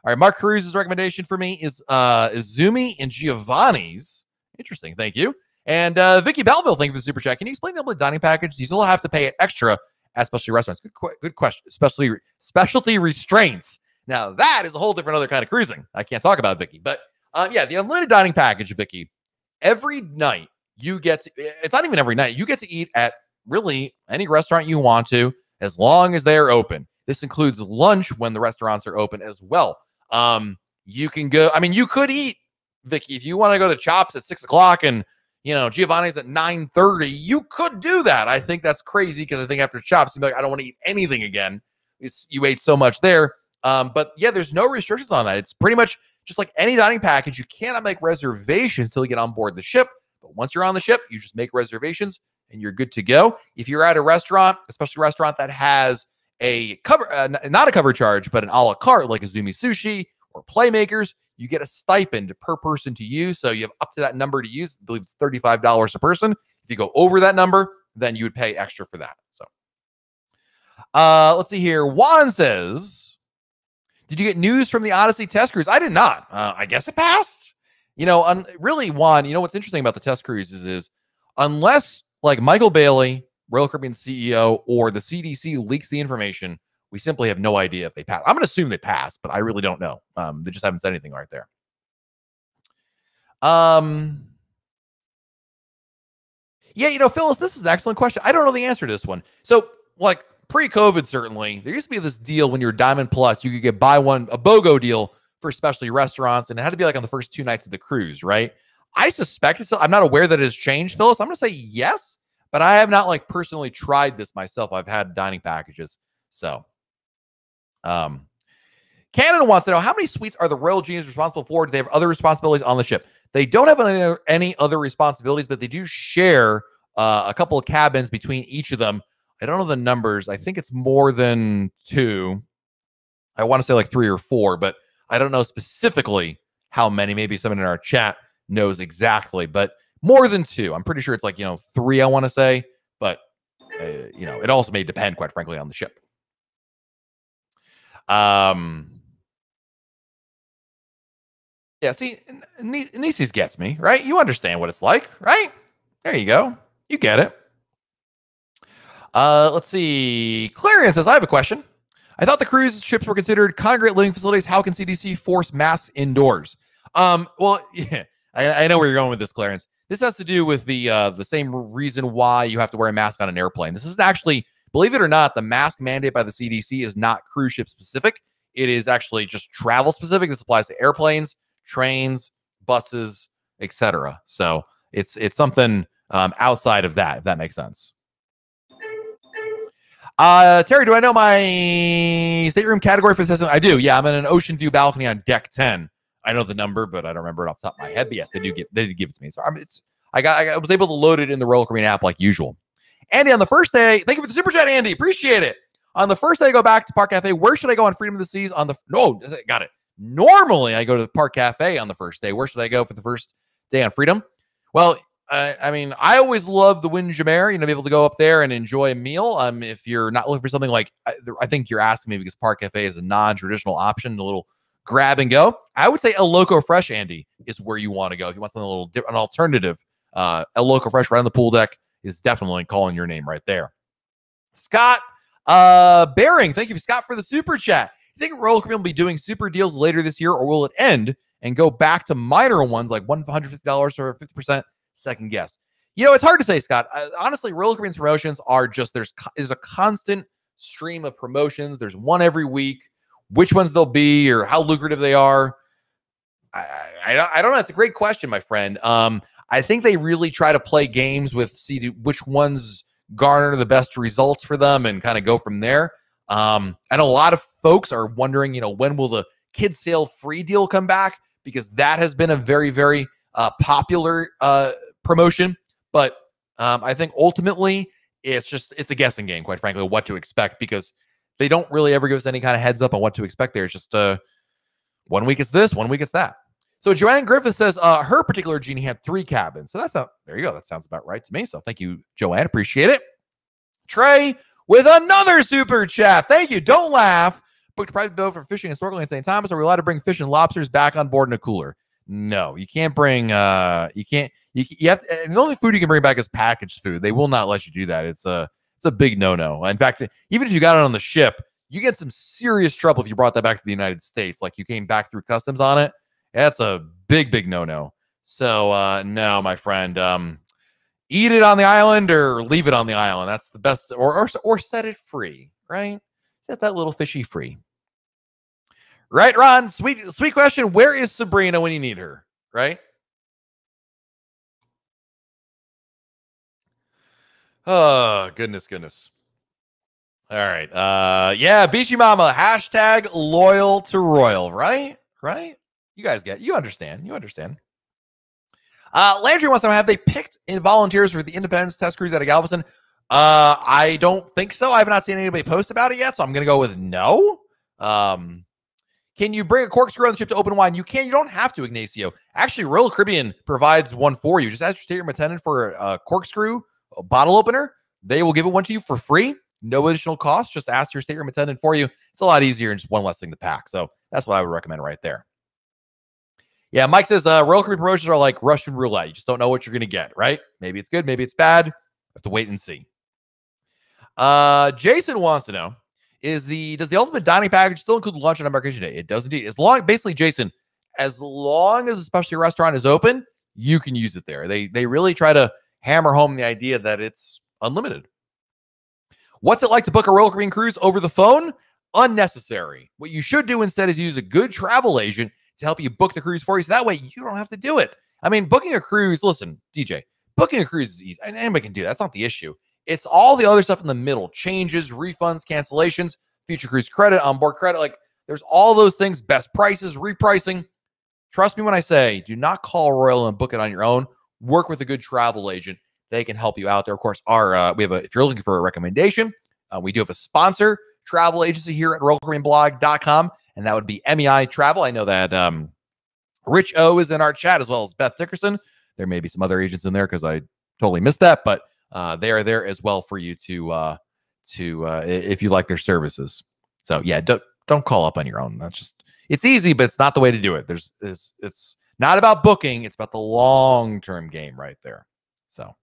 All right, Mark Cruz's recommendation for me is Izumi and Giovanni's. Interesting, thank you. And Vicky Belleville, thank you for the super chat. Can you explain the dining package? You still have to pay it extra at specialty restaurants. Good question. Specialty restraints. Now that is a whole different other kind of cruising. I can't talk about Vicky, but yeah, the unlimited dining package, Vicky. Every night you get to, it's not even every night, you get to eat at really any restaurant you want to, as long as they're open. This includes lunch when the restaurants are open as well. You can go, you could eat, Vicky, if you want to go to Chops at 6 o'clock and, Giovanni's at 9:30, you could do that. I think that's crazy because I think after Chops, you'd be like, I don't want to eat anything again. You ate so much there. But yeah, there's no restrictions on that. It's pretty much just like any dining package. You cannot make reservations until you get on board the ship. But once you're on the ship, you just make reservations and you're good to go. If you're at a restaurant, especially a restaurant that has a cover, not a cover charge, but an a la carte like Izumi Sushi or Playmakers, you get a stipend per person to use. So you have up to that number to use. I believe it's $35 a person. If you go over that number, then you would pay extra for that. So let's see here. Juan says, did you get news from the Odyssey test cruise? I did not. I guess it passed. Really, Juan, what's interesting about the test cruises is unless like Michael Bailey, Royal Caribbean CEO, or the CDC leaks the information, we simply have no idea if they pass. I'm going to assume they passed, but I really don't know. They just haven't said anything right there. Yeah, Phyllis, this is an excellent question. I don't know the answer to this one. So, like pre-COVID, certainly, there used to be this deal when you were Diamond Plus, you could get buy one, a BOGO deal for specialty restaurants, and it had to be like on the first 2 nights of the cruise, right? I suspect it's, I'm not aware that it has changed, Phyllis. I'm going to say yes, but I have not like personally tried this myself. I've had dining packages. So, Cannon wants to know, how many suites are the Royal Genies responsible for? Do they have other responsibilities on the ship? They don't have any other responsibilities, but they do share a couple of cabins between each of them. I don't know the numbers. I think it's more than 2. I want to say like 3 or 4, but I don't know specifically how many. Maybe someone in our chat knows exactly, but more than 2. I'm pretty sure it's like, 3, I want to say, but it also may depend, quite frankly, on the ship. Yeah, see, Nieces gets me, right? You understand what it's like, right? There you go. You get it. Let's see. Clarion says, I have a question. I thought the cruise ships were considered congregate living facilities. How can CDC force masks indoors? Well, yeah, I know where you're going with this, Clarence. This has to do with the same reason why you have to wear a mask on an airplane. This is actually, believe it or not, the mask mandate by the CDC is not cruise ship specific. It is actually just travel specific. This applies to airplanes, trains, buses, etc. So it's something outside of that, if that makes sense. Terry, do I know my stateroom category for the system? I do. Yeah, I'm in an ocean view balcony on deck 10. I know the number, but I don't remember it off the top of my head. But yes, they did give it to me. So I was able to load it in the Royal Caribbean app like usual. Andy, on the first day, thank you for the super chat, Andy. Appreciate it. On the first day I go back to Park Cafe, where should I go on Freedom of the Seas? Got it. Normally, I go to the Park Cafe on the first day. Where should I go for the first day on Freedom? Well, I always love the Windjammer, be able to go up there and enjoy a meal. If you're not looking for something like, I think you're asking me because Park Cafe is a non-traditional option, a little grab and go. I would say El Loco Fresh, Andy, is where you want to go. If you want something a little different, an alternative, El Loco Fresh right on the pool deck is definitely calling your name right there. Scott Baring, thank you, Scott, for the super chat. You think Royal Caribbean will be doing super deals later this year, or will it end and go back to minor ones like $150 or 50%? Second guess. It's hard to say, Scott. Honestly, Royal Caribbean's promotions are just, there's a constant stream of promotions. There's one every week. Which ones they'll be or how lucrative they are, I don't know. It's a great question, my friend. I think they really try to play games with see which ones garner the best results for them and kind of go from there. And a lot of folks are wondering, when will the kids sail free deal come back? Because that has been a very, very popular promotion. But I think ultimately it's a guessing game, quite frankly, what to expect, because they don't really ever give us any kind of heads up on what to expect there. It's just 1 week it's this, 1 week it's that. So Joanne Griffith says her particular genie had 3 cabins. So there you go. That sounds about right to me. So thank you, Joanne. Appreciate it. Trey with another super chat. Thank you. Don't laugh. Booked a private boat for fishing and snorkeling in St. Thomas. Are we allowed to bring fish and lobsters back on board in a cooler? No, you can't bring, you have to, and the only food you can bring back is packaged food. They will not let you do that. It's a big no-no. In fact, even if you got it on the ship, you get some serious trouble if you brought that back to the United States. Like you came back through customs on it. That's a big, big no-no. So, no, my friend, eat it on the island or leave it on the island. That's the best, or set it free, right? Set that little fishy free. Right, Ron? Sweet question. Where is Sabrina when you need her? Right? Oh, goodness. All right. Yeah, Beachy Mama. Hashtag loyal to Royal. Right? You understand. Landry wants to know, have they picked in volunteers for the Independence test cruise out of Galveston? I don't think so. I have not seen anybody post about it yet, so I'm going to go with no. Can you bring a corkscrew on the ship to open wine? You can. You don't have to, Ignacio. Actually, Royal Caribbean provides one for you. Just ask your stateroom attendant for a corkscrew, a bottle opener. They will give it one to you for free. No additional cost. Just ask your stateroom attendant for you. It's a lot easier and just one less thing to pack. So that's what I would recommend right there. Yeah, Mike says Royal Caribbean promotions are like Russian roulette. You just don't know what you're going to get, right? Maybe it's good. Maybe it's bad. Have to wait and see. Jason wants to know, does the ultimate dining package still include lunch on embarkation day? It does indeed. Basically, Jason, as long as a specialty restaurant is open, you can use it there. They really try to hammer home the idea that it's unlimited. What's it like to book a Royal Caribbean cruise over the phone? Unnecessary. What you should do instead is use a good travel agent to help you book the cruise for you. So that way you don't have to do it. I mean, booking a cruise, listen, DJ, booking a cruise is easy. And anybody can do that. That's not the issue. It's all the other stuff in the middle. Changes, refunds, cancellations, future cruise credit, onboard credit. Like there's all those things, best prices, repricing. Trust me when I say, do not call Royal and book it on your own. Work with a good travel agent. They can help you out there. Of course, if you're looking for a recommendation, we do have a sponsor travel agency here at RoyalCaribbeanBlog.com, and that would be MEI Travel. I know that Rich O is in our chat, as well as Beth Dickerson. There may be some other agents in there because I totally missed that, but they are there as well for you to if you like their services. So yeah, don't call up on your own. It's easy, but it's not the way to do it. It's not about booking. It's about the long-term game right there. So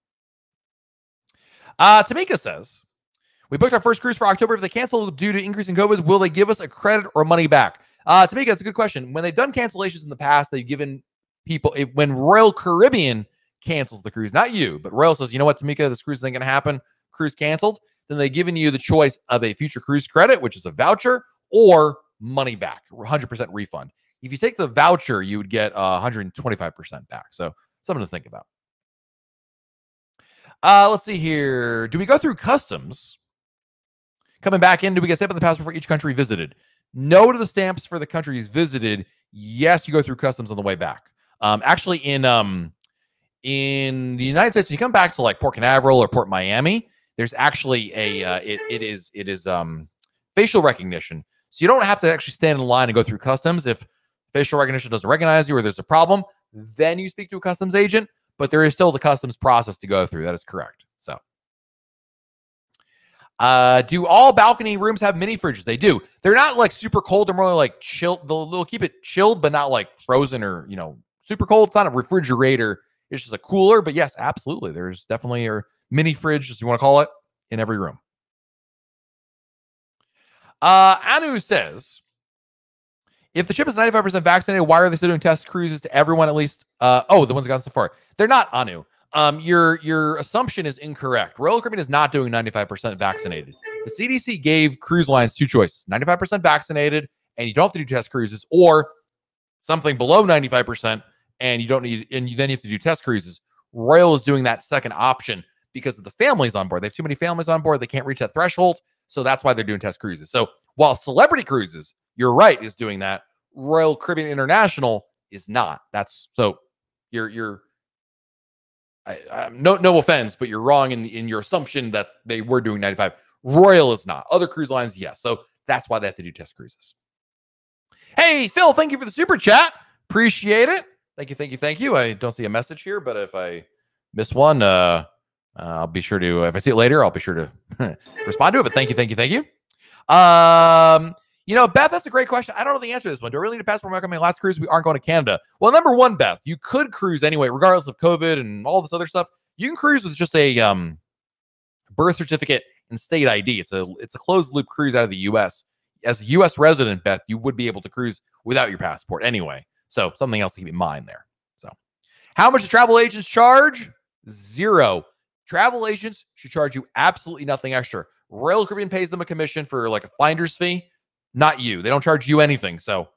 Tamika says, we booked our first cruise for October. If they cancel due to increase in COVID, will they give us a credit or money back? Tamika, that's a good question. When they've done cancellations in the past, they've given people, when Royal Caribbean cancels the cruise, not you, but Royal says, you know what, Tamika, this cruise isn't going to happen. Cruise canceled. Then they've given you the choice of a future cruise credit, which is a voucher, or money back, 100% refund. If you take the voucher, you would get 125% back. So something to think about. Let's see here. Do we go through customs? Coming back in, do we get stamp on the passport for each country visited? No to the stamps for the countries visited. Yes, you go through customs on the way back. Actually, in the United States, when you come back to like Port Canaveral or Port Miami, there's actually it is facial recognition. So you don't have to actually stand in line and go through customs. If facial recognition doesn't recognize you or there's a problem, then you speak to a customs agent. But there is still the customs process to go through. That is correct. So, do all balcony rooms have mini fridges? They do. They're not like super cold. They're more like chilled. They'll keep it chilled, but not like frozen or, super cold. It's not a refrigerator. It's just a cooler. But yes, absolutely. There's definitely a mini fridge, as you want to call it, in every room. Anu says, if the ship is 95% vaccinated, why are they still doing test cruises to everyone at least? The ones that gone so far. They're not, Anu. Your assumption is incorrect. Royal Caribbean is not doing 95% vaccinated. The CDC gave cruise lines two choices: 95% vaccinated, and you don't have to do test cruises, or something below 95%, and you don't need, and then you have to do test cruises. Royal is doing that second option because of the families on board. They have too many families on board. They can't reach that threshold, so that's why they're doing test cruises. So while Celebrity Cruises, you're right, is doing that, Royal Caribbean International is not. That's so you're no offense, but you're wrong in your assumption that they were doing 95. Royal is not. Other cruise lines, yes. So that's why they have to do test cruises. Hey, Phil, thank you for the super chat. Appreciate it. Thank you. I don't see a message here, but if I miss one, I'll be sure to, if I see it later, I'll be sure to respond to it. But thank you. Beth, that's a great question. I don't know the answer to this one. Do I really need a passport when I come on my last cruise? We aren't going to Canada. Well, number one, Beth, you could cruise anyway, regardless of COVID and all this other stuff. You can cruise with just a birth certificate and state ID. It's a closed loop cruise out of the U.S. As a U.S. resident, Beth, you would be able to cruise without your passport anyway. So something else to keep in mind there. So how much do travel agents charge? $0. Travel agents should charge you absolutely nothing extra. Royal Caribbean pays them a commission for like a finder's fee. Not you. They don't charge you anything. So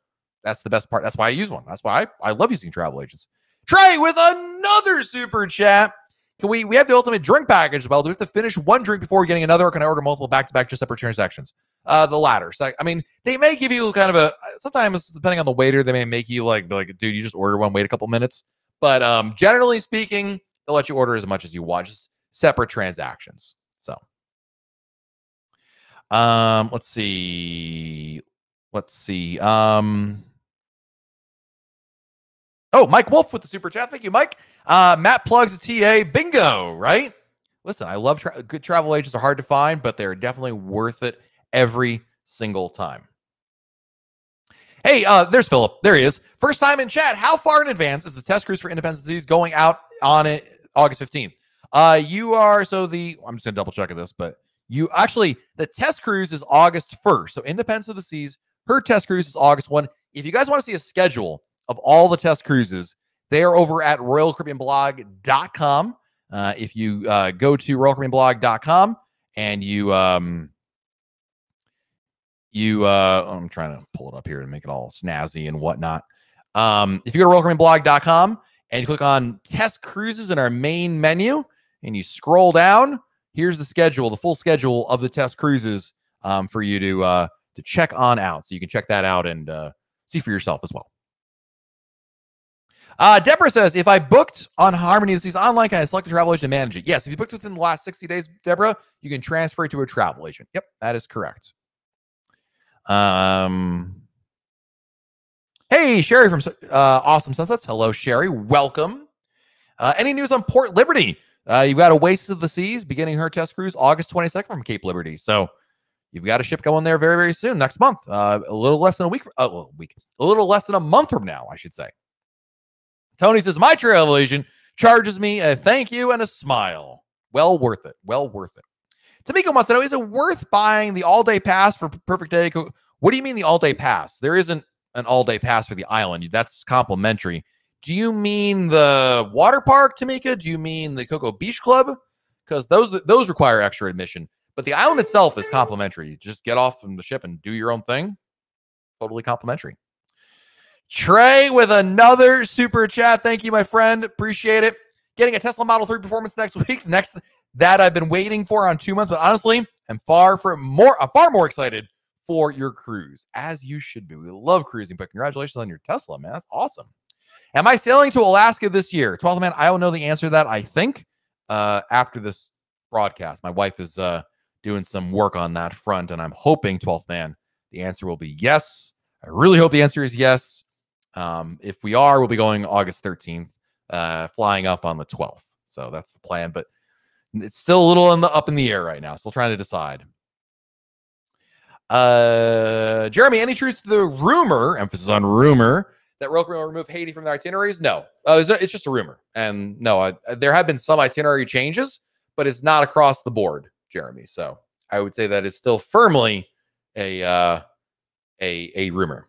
that's the best part. That's why I use one. That's why I love using travel agents. Trey with another super chat. Can we have the ultimate drink package? Well, do we have to finish one drink before getting another, or can I order multiple back-to-back, just separate transactions? The latter. So, I mean, they may give you kind of sometimes depending on the waiter, they may make you like, dude, you just order one, wait a couple minutes. But generally speaking, they'll let you order as much as you want, just separate transactions. So, let's see. Mike Wolf with the super chat. Thank you, Mike. Matt plugs a TA. Bingo, right? Listen, I love good travel agents are hard to find, but they're definitely worth it every single time. Hey, there's Philip. There he is. First time in chat. How far in advance is the test cruise for Independence Seas going out on it August 15th? I'm just going to double check this, but the test cruise is August 1st. So Independence of the Seas, her test cruise is August 1. If you guys want to see a schedule of all the test cruises, they are over at RoyalCaribbeanBlog.com. If you go to royalcaribbeanblog.com and I'm trying to pull it up here and make it all snazzy and whatnot. If you go to royalcaribbeanblog.com and you click on test cruises in our main menu and you scroll down, here's the schedule, the full schedule of the test cruises for you to check on out. So you can check that out and see for yourself as well. Deborah says, if I booked on Harmony of the Seas online, can I select a travel agent to manage it? Yes, if you booked within the last 60 days, Deborah, you can transfer it to a travel agent. Yep, that is correct. Hey, Sherry from Awesome Sunsets. Hello, Sherry. Welcome. Any news on Port Liberty? You've got Oasis of the Seas beginning her test cruise August 22nd from Cape Liberty. So you've got a ship going there very, very soon, next month. A little less than a little less than a month from now, I should say. Tony says, my travel agent charges me a thank you and a smile. Well worth it. Well worth it. Tamiko wants to know, is it worth buying the all-day pass for Perfect Day? What do you mean the all-day pass? There isn't an all-day pass for the island. That's complimentary. Do you mean the water park, Tamika? Do you mean the Coco Beach Club? Because those require extra admission. But the island itself is complimentary. You just get off from the ship and do your own thing. Totally complimentary. Trey with another super chat. Thank you, my friend. Appreciate it. Getting a Tesla Model 3 Performance next week. That I've been waiting for on 2 months, but honestly, I'm far more excited for your cruise, as you should be. We love cruising, but congratulations on your Tesla, man. That's awesome. Am I sailing to Alaska this year? 12th man, I don't know the answer to that, I think, after this broadcast. My wife is doing some work on that front, and I'm hoping, 12th man, the answer will be yes. I really hope the answer is yes. If we are, we'll be going August 13th, flying up on the 12th. So that's the plan, but it's still a little up in the air right now. Still trying to decide. Jeremy, any truth to the rumor, emphasis on rumor, that Royal Caribbean will remove Haiti from their itineraries? No. It's just a rumor. And no, there have been some itinerary changes, but it's not across the board, Jeremy. So I would say that it's still firmly a rumor.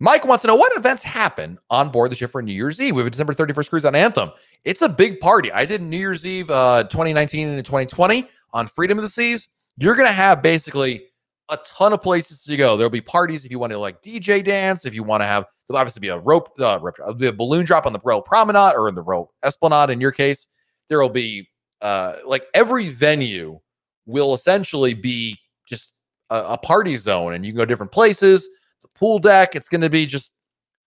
Mike wants to know, what events happen on board the ship for New Year's Eve? We have a December 31st cruise on Anthem. It's a big party. I did New Year's Eve 2019 and 2020 on Freedom of the Seas. You're going to have basically a ton of places to go. There'll be parties if you want to like DJ dance, if you want to have, there'll obviously be a balloon drop on the Royal Promenade or in the Royal Esplanade in your case. There will be like every venue will essentially be just a party zone, and you can go different places. Pool deck, it's going to be just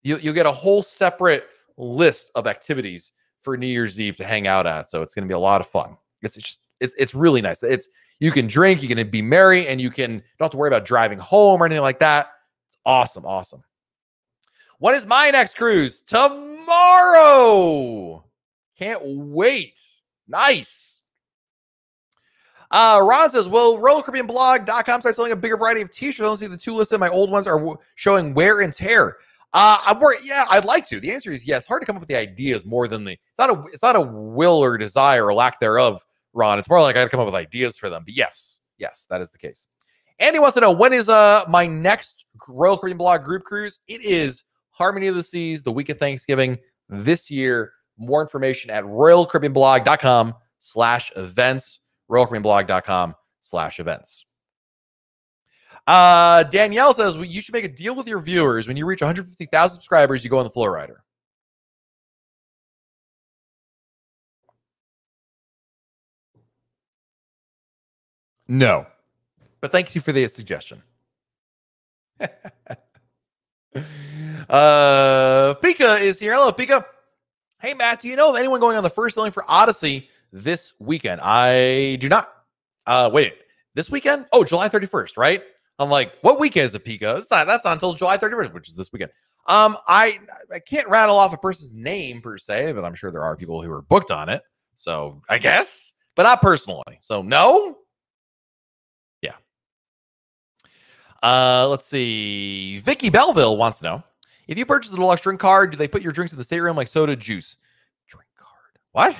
you'll get a whole separate list of activities for New Year's Eve to hang out at. So it's going to be a lot of fun. It's really nice. You can drink, you can be merry, and you don't have to worry about driving home or anything like that. It's awesome. When is my next cruise? Tomorrow. Can't wait. Nice. Ron says, will RoyalCaribbeanBlog.com start selling a bigger variety of t-shirts? I don't see the two listed. My old ones are showing wear and tear. I'd like to. The answer is yes. Hard to come up with the ideas more than it's not a will or desire or lack thereof, Ron. It's more like I got to come up with ideas for them. But yes, that is the case. Andy wants to know, when is my next Royal Caribbean Blog group cruise? It is Harmony of the Seas, the week of Thanksgiving this year. More information at RoyalCaribbeanBlog.com/events. RoyalCaribbeanBlog.com/events. Danielle says, you should make a deal with your viewers. When you reach 150,000 subscribers, you go on the Flow Rider. No, but thank you for the suggestion. Pika is here. Hello, Pika. Hey, Matt, do you know of anyone going on the first sailing for Odyssey this weekend? I do not. Wait, this weekend? Oh, July 31st, right? I'm like, what weekend is it, Pika? That's not until July 31st, which is this weekend. I can't rattle off a person's name per se, but I'm sure there are people who are booked on it. So I guess, but not personally. So no. Yeah. Let's see. Vicky Belleville wants to know, if you purchase the deluxe drink card, do they put your drinks in the stateroom like soda, juice? Drink card. What?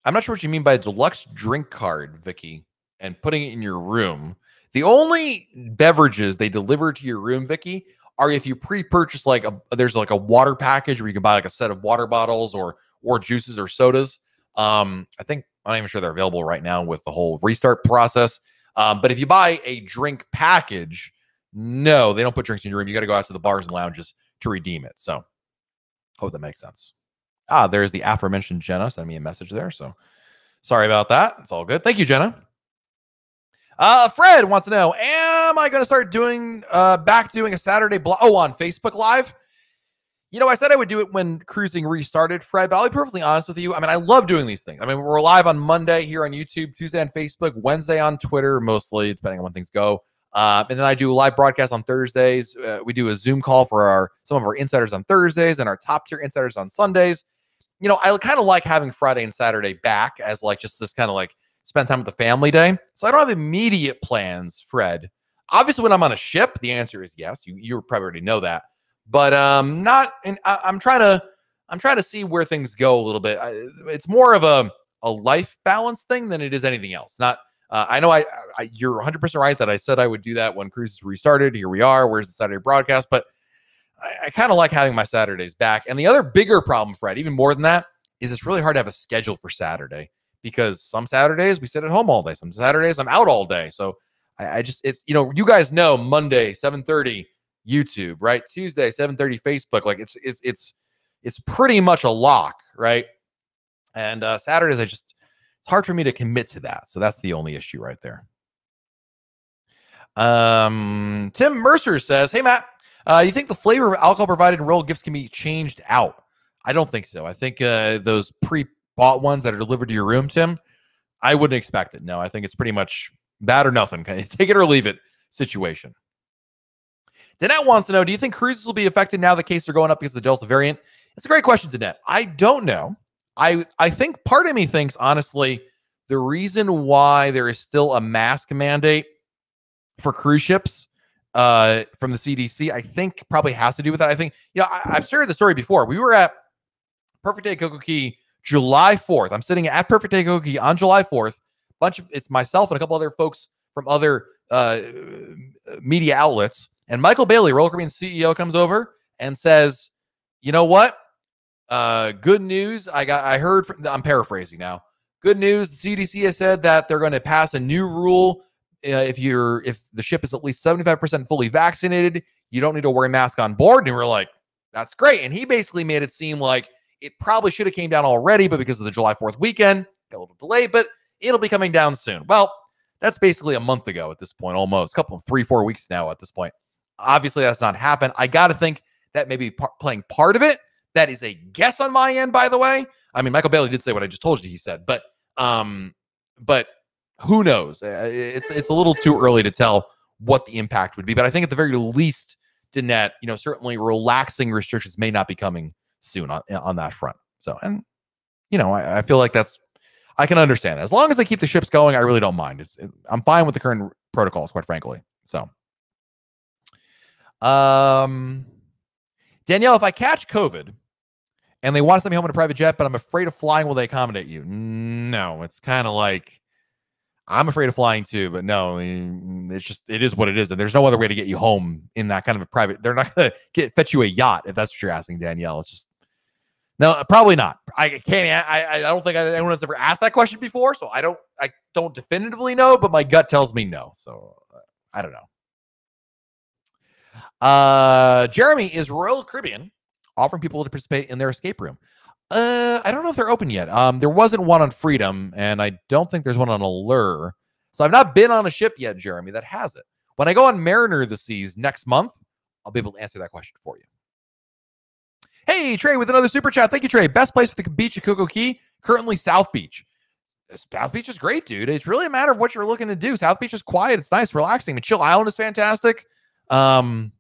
I'm not sure what you mean by deluxe drink card, Vicky, and putting it in your room. The only beverages they deliver to your room, Vicky, are if you pre-purchase there's like a water package where you can buy like a set of water bottles or juices or sodas. I think I'm not even sure they're available right now with the whole restart process. But if you buy a drink package, no, they don't put drinks in your room. You got to go out to the bars and lounges to redeem it. So, hope that makes sense. There's the aforementioned Jenna. Send me a message there. So, sorry about that. It's all good. Thank you, Jenna. Fred wants to know, am I going to start doing a Saturday blog on Facebook Live? I said I would do it when cruising restarted, Fred, but I'll be perfectly honest with you. I mean, I love doing these things. I mean, we're live on Monday here on YouTube, Tuesday on Facebook, Wednesday on Twitter, mostly, depending on when things go. And then I do a live broadcast on Thursdays. We do a Zoom call for some of our insiders on Thursdays and our top tier insiders on Sundays. I kind of like having Friday and Saturday back as like just this kind of like spend time with the family day. So I don't have immediate plans, Fred. Obviously, when I'm on a ship, the answer is yes. You probably already know that. But not. And I'm trying to see where things go a little bit. It's more of a life balance thing than it is anything else. Not. I know you're 100% right that I said I would do that when cruises restarted. Here we are. Where's the Saturday broadcast? But I kind of like having my Saturdays back. And the other bigger problem, Fred, even more than that, is it's really hard to have a schedule for Saturday because some Saturdays we sit at home all day. Some Saturdays I'm out all day. So it's you guys know Monday 7:30 YouTube, right? Tuesday 7:30 Facebook. Like it's pretty much a lock, right? And Saturdays it's hard for me to commit to that. So that's the only issue right there. Tim Mercer says, "Hey Matt, you think the flavor of alcohol provided in rolled gifts can be changed out?" I don't think so. I think those pre-bought ones that are delivered to your room, Tim, I wouldn't expect it. No, I think it's pretty much that or nothing. Take it or leave it situation. Danette wants to know, do you think cruises will be affected now the cases are going up because of the Delta variant? It's a great question, Danette. I don't know. I think part of me thinks, honestly, the reason why there is still a mask mandate for cruise ships from the CDC, I think probably has to do with that. I think, I've shared the story before. We were at Perfect Day Coco Key July 4th. I'm sitting at Perfect Day Coco Key on July 4th. It's myself and a couple other folks from other media outlets. And Michael Bailey, Royal Caribbean CEO, comes over and says, "You know what? Good news. I heard from, I'm paraphrasing now. Good news. The CDC has said that they're going to pass a new rule. If the ship is at least 75% fully vaccinated, you don't need to wear a mask on board." And we're like, that's great. And he basically made it seem like it probably should have came down already, but because of the July 4th weekend, got a little delayed, but it'll be coming down soon. Well, that's basically a month ago at this point, almost. 3-4 weeks now at this point. Obviously, that's not happened. I got to think that maybe playing part of it. That is a guess on my end, by the way. I mean, Michael Bailey did say what I just told you he said, but who knows? It's a little too early to tell what the impact would be. But I think at the very least, Danette, certainly relaxing restrictions may not be coming soon on that front. So, and I feel like I can understand that. As long as they keep the ships going, I really don't mind. I'm fine with the current protocols, quite frankly. So, Danielle, if I catch COVID and they want to send me home in a private jet, but I'm afraid of flying, will they accommodate you? No, it's kind of like, I'm afraid of flying too, but no, it is what it is. And there's no other way to get you home in that kind of a private, they're not going to fetch you a yacht if that's what you're asking, Danielle. It's just, no, probably not. I don't think anyone has ever asked that question before. So I don't definitively know, but my gut tells me no. So I don't know. Jeremy, is Royal Caribbean offering people to participate in their escape room? I don't know if they're open yet. There wasn't one on Freedom, and I don't think there's one on Allure. So I've not been on a ship yet, Jeremy, that has it. When I go on Mariner of the Seas next month, I'll be able to answer that question for you. Hey, Trey, with another super chat. Thank you, Trey. Best place for the beach at Coco Key? Currently, South Beach. South Beach is great, dude. It's really a matter of what you're looking to do. South Beach is quiet. It's nice, relaxing. The Chill Island is fantastic. There's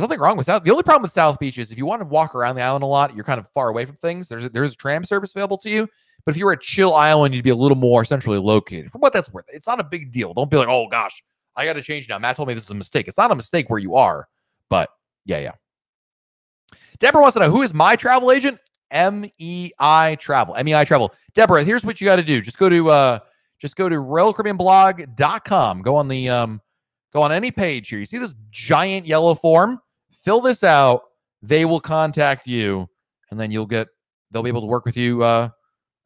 nothing wrong with South. The only problem with South Beach is if you want to walk around the island a lot, you're kind of far away from things. There's a tram service available to you. But if you were at Chill Island, you'd be a little more centrally located. For what that's worth, it's not a big deal. Don't be like, oh gosh, I got to change now. Matt told me this is a mistake. It's not a mistake where you are, but yeah. Deborah wants to know, who is my travel agent? MEI Travel. MEI Travel. Deborah, here's what you got to do. Just go to RoyalCaribbeanBlog.com. Go on any page here. You see this giant yellow form? Fill this out. They will contact you, and then they'll be able to work with you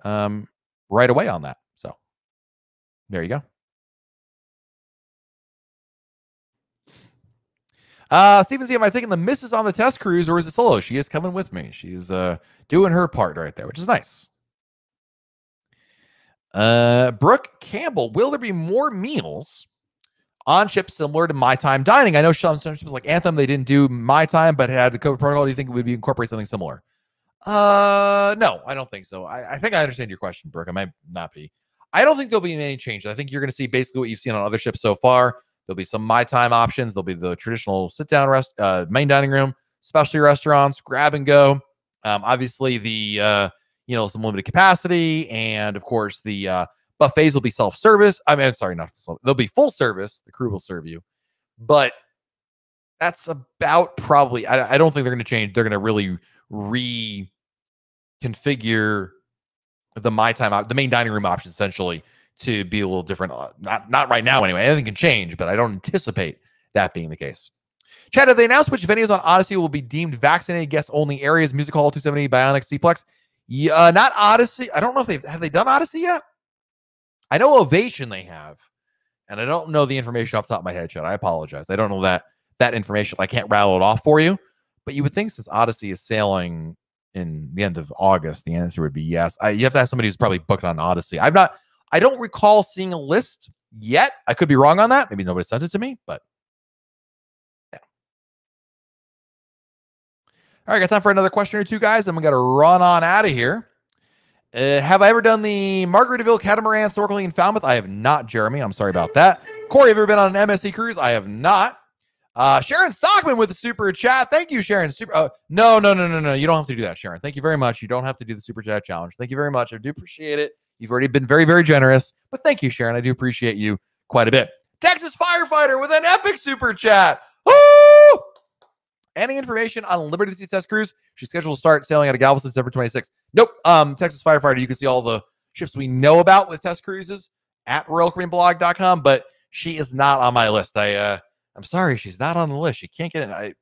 right away on that. So there you go. Steven Z, am I taking the missus on the test cruise or is it solo? She is coming with me. She's doing her part right there, which is nice. Brooke Campbell, will there be more meals on ships similar to My Time dining? I know some ships like Anthem, they didn't do My Time, but had the COVID protocol. Do you think it would be incorporate something similar? No, I don't think so. I think I understand your question, Brooke. I might not be. I don't think there'll be any changes. I think you're going to see basically what you've seen on other ships so far. There'll be some My Time options. There'll be the traditional sit-down main dining room, specialty restaurants, grab and go. Obviously, the some limited capacity, and of course, the buffets will be self-service. I mean, sorry, not self. They'll be full service. The crew will serve you, but that's about probably. I don't think they're going to change. They're going to really reconfigure the My Time, the main dining room option, essentially, to be a little different. Not right now, anyway. Anything can change, but I don't anticipate that being the case. Chad, have they announced which venues on Odyssey will be deemed vaccinated guest only areas? Music Hall, 270, Bionic, Cplex. Yeah, not Odyssey. I don't know if have they done Odyssey yet. I know Ovation they have, and I don't know the information off the top of my head, Chad. I apologize. I don't know that information. I can't rattle it off for you. But you would think since Odyssey is sailing in the end of August, the answer would be yes. You have to have somebody who's probably booked on Odyssey. I don't recall seeing a list yet. I could be wrong on that. Maybe nobody sent it to me, but yeah. All right, got time for another question or two, guys. Then we got to run on out of here. Have I ever done the Margaritaville catamaran snorkeling in Falmouth? I have not, Jeremy. I'm sorry about that. Corey, have you ever been on an MSC cruise? I have not. Sharon Stockman with the super chat. Thank you, Sharon. No. You don't have to do that, Sharon. Thank you very much. You don't have to do the super chat challenge. Thank you very much. I do appreciate it. You've already been very, very generous. But thank you, Sharon. I do appreciate you quite a bit. Texas Firefighter with an epic super chat. Woo! Any information on Liberty Sea test cruise? She's scheduled to start sailing out of Galveston September 26th. Nope. Texas Firefighter, you can see all the ships we know about with test cruises at RoyalCaribbeanBlog.com, but she is not on my list. I'm sorry, she's not on the list. She can't get in.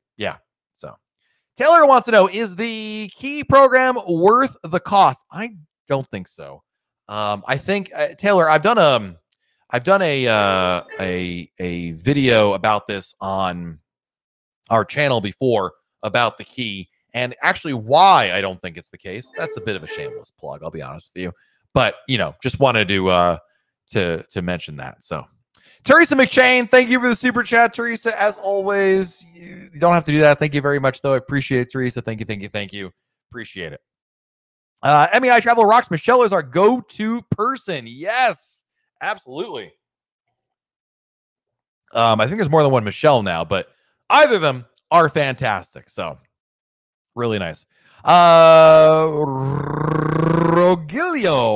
So Taylor wants to know, is the key program worth the cost? I don't think so. I think Taylor, I've done a video about this on our channel before about the key, and actually why I don't think it's the case. That's a bit of a shameless plug, I'll be honest with you. But just wanted to mention that. So Teresa McShane, thank you for the super chat, Teresa. As always, you don't have to do that. Thank you very much, though. I appreciate it, Teresa. Thank you. Appreciate it. MEI Travel Rocks. Michelle is our go-to person. Yes, absolutely. I think there's more than one Michelle now, but either of them are fantastic. So really nice. Rogilio.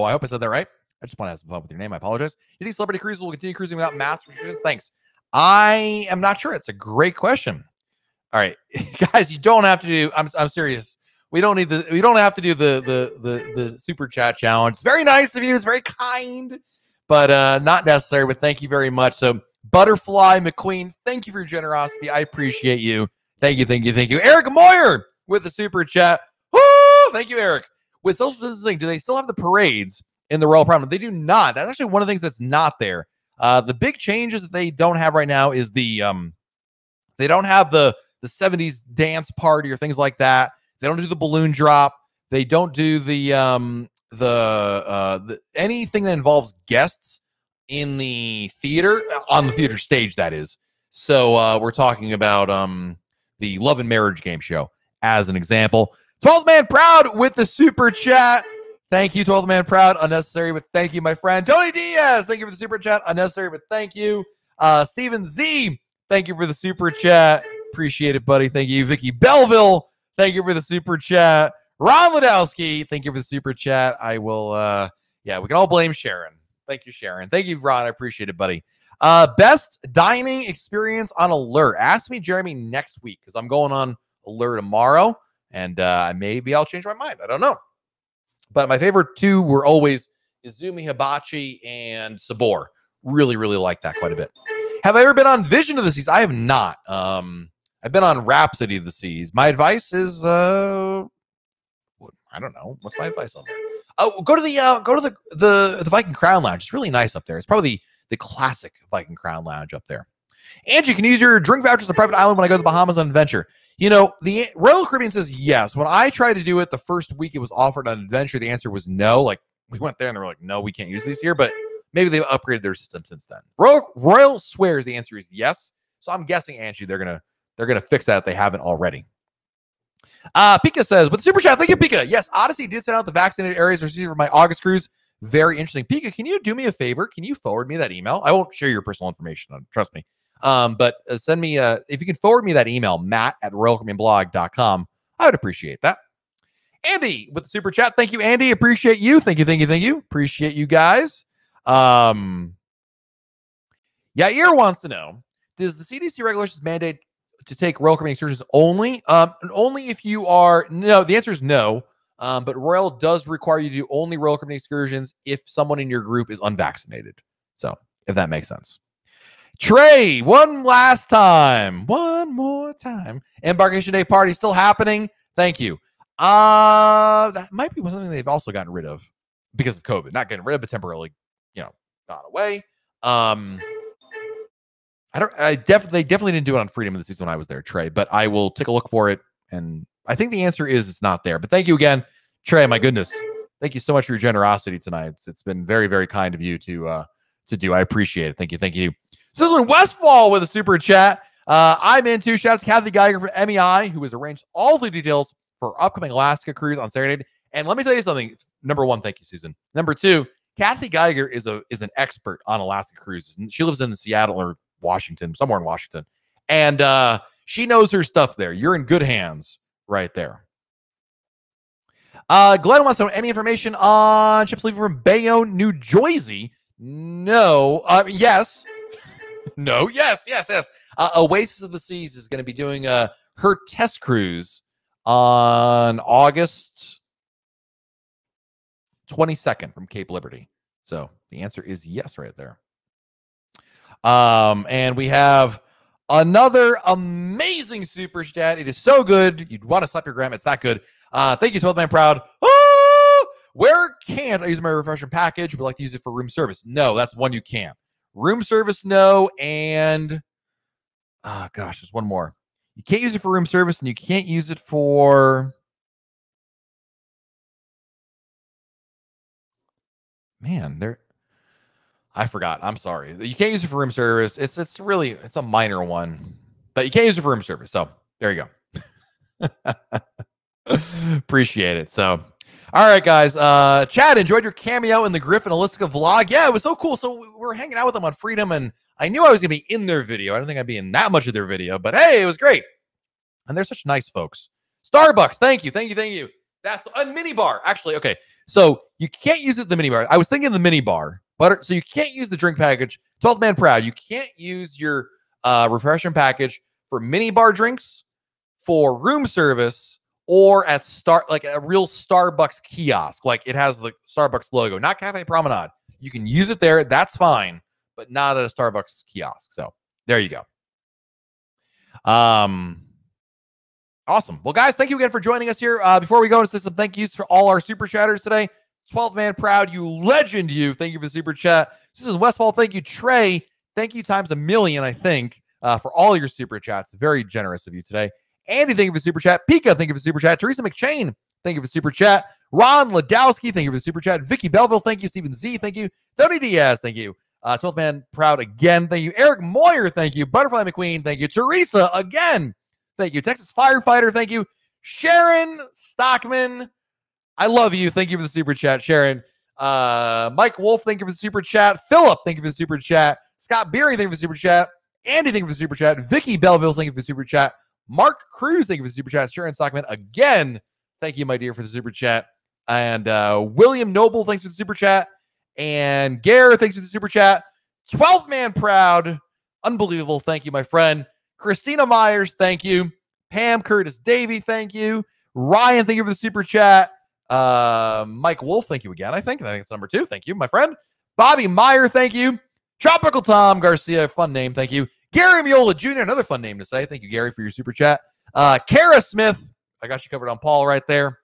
I hope I said that right. I just want to have some fun with your name. I apologize. You think Celebrity Cruises will continue cruising without mask restrictions? Thanks. I am not sure. It's a great question. All right, guys, you don't have to do. I'm serious. We don't have to do the super chat challenge. It's very nice of you. It's very kind, but not necessary. But thank you very much. So Butterfly McQueen, thank you for your generosity. I appreciate you. Thank you. Eric Moyer with the super chat. Woo! Thank you, Eric. With social distancing, do they still have the parades in the Royal Promenade? They do not. That's actually one of the things that's not there. The big changes that they don't have right now is they don't have the 70s dance party or things like that. They don't do the balloon drop. They don't do the anything that involves guests in the theater, on the theater stage, that is. So we're talking about the Love and Marriage game show as an example. 12th Man Proud with the super chat. Thank you, 12th Man Proud. Unnecessary, but thank you, my friend. Tony Diaz, thank you for the super chat. Unnecessary, but thank you. Steven Z, thank you for the super chat. Appreciate it, buddy. Thank you. Vicky Belleville, thank you for the super chat. Ron Ladowski, thank you for the super chat. I will, we can all blame Sharon. Thank you, Sharon. Thank you, Ron. I appreciate it, buddy. Best dining experience on Alert. Ask me, Jeremy, next week, because I'm going on Alert tomorrow, and maybe I'll change my mind. I don't know. But my favorite two were always Izumi Hibachi and Sabor. Really, really like that quite a bit. Have I ever been on Vision of the Seas? I have not. I've been on Rhapsody of the Seas. My advice is, I don't know. What's my advice on that? Oh, go to the Viking Crown Lounge. It's really nice up there. It's probably the classic Viking Crown Lounge up there. Angie, can you use your drink vouchers on private island when I go to the Bahamas on adventure? You know, the Royal Caribbean says yes. When I tried to do it the first week it was offered on adventure, the answer was no. Like, we went there and they were like, no, we can't use these here. But maybe they've upgraded their system since then. Royal swears the answer is yes. So I'm guessing, Angie, they're gonna fix that if they haven't already. Pika says, with the super chat, thank you, Pika. Yes, Odyssey did send out the vaccinated areas received for my August cruise. Very interesting. Pika, can you do me a favor? Can you forward me that email? I won't share your personal information on, trust me. But send me, if you can forward me that email, matt@royalcaribbeanblog.com, I would appreciate that. Andy with the super chat. Thank you, Andy. Appreciate you. Thank you. Appreciate you guys. Yair wants to know, does the CDC regulations mandate to take Royal Caribbean excursions only? Only if you are, no, the answer is no. But Royal does require you to do only Royal Caribbean excursions if someone in your group is unvaccinated. So, if that makes sense. Trey, one more time. Embarkation Day party still happening. Thank you. That might be something they've also gotten rid of because of COVID. Not getting rid of, but temporarily, gone away. They definitely didn't do it on Freedom of the Seas when I was there, Trey, but I will take a look for it. And I think the answer is it's not there. But thank you again, Trey. My goodness. Thank you so much for your generosity tonight. It's been very, very kind of you to do. I appreciate it. Thank you. Sizzling Westfall with a super chat. I'm into. Shout out to Kathy Geiger from MEI, who has arranged all the details for our upcoming Alaska cruise on Saturday. And let me tell you something. Number one, thank you, Susan. Number two, Kathy Geiger is an expert on Alaska cruises. She lives in Seattle or Washington, somewhere in Washington. And she knows her stuff there. You're in good hands right there. Glenn wants to know any information on ships leaving from Bayonne, New Jersey. No. Yes. No. Yes. Oasis of the Seas is going to be doing her test cruise on August 22nd from Cape Liberty. So the answer is yes right there. And we have another amazing super chat. It is so good. You'd want to slap your grandma. It's that good. Thank you, 12 Man Proud. Oh, where can't I use my refreshment package? Would like to use it for room service? No, that's one you can't. Room service, no. And gosh, there's one more. You can't use it for room service, and you can't use it for I forgot. I'm sorry. You can't use it for room service. It's a minor one, but you can't use it for room service. So there you go. Appreciate it. So, all right, guys. Chad, enjoyed your cameo in the Griffin Holistica vlog. Yeah, it was so cool. So we were hanging out with them on Freedom, and I knew I was gonna be in their video. I don't think I'd be in that much of their video, but hey, it was great. And they're such nice folks. Starbucks, thank you. That's a mini bar. Actually, okay. So you can't use it the mini bar. I was thinking the mini bar. So you can't use the drink package. 12th Man Proud. You can't use your refreshment package for mini bar drinks, for room service, or at like a real Starbucks kiosk. Like it has the Starbucks logo, not Cafe Promenade. You can use it there. That's fine, but not at a Starbucks kiosk. So there you go. Awesome. Well, guys, thank you again for joining us here. Before we go, let's say some thank yous for all our super chatters today. 12th Man Proud, you legend, you. Thank you for the super chat. Susan Westfall, thank you. Trey, thank you times a million, I think, for all your super chats. Very generous of you today. Andy, thank you for the super chat. Pika, thank you for the super chat. Teresa McShane, thank you for the super chat. Ron Ladowski, thank you for the super chat. Vicky Belleville, thank you. Stephen Z, thank you. Tony Diaz, thank you. 12th Man Proud again, thank you. Eric Moyer, thank you. Butterfly McQueen, thank you. Teresa, again, thank you. Texas Firefighter, thank you. Sharon Stockman, I love you. Thank you for the super chat, Sharon. Mike Wolf, thank you for the super chat. Philip, thank you for the super chat. Scott Beery, thank you for the super chat. Andy, thank you for the super chat. Vicky Belleville, thank you for the super chat. Mark Cruz, thank you for the super chat. Sharon Stockman, again, thank you, my dear, for the super chat. And William Noble, thanks for the super chat. And Gare, thanks for the super chat. 12th Man Proud, unbelievable. Thank you, my friend. Christina Myers, thank you. Pam Curtis Davey, thank you. Ryan, thank you for the super chat. Mike Wolf, thank you again. I think it's number 2. Thank you, my friend. Bobby Meyer, thank you. Tropical Tom Garcia, fun name, thank you. Gary Miola Jr., another fun name to say. Thank you, Gary, for your super chat. Kara Smith, I got you covered on Paul right there.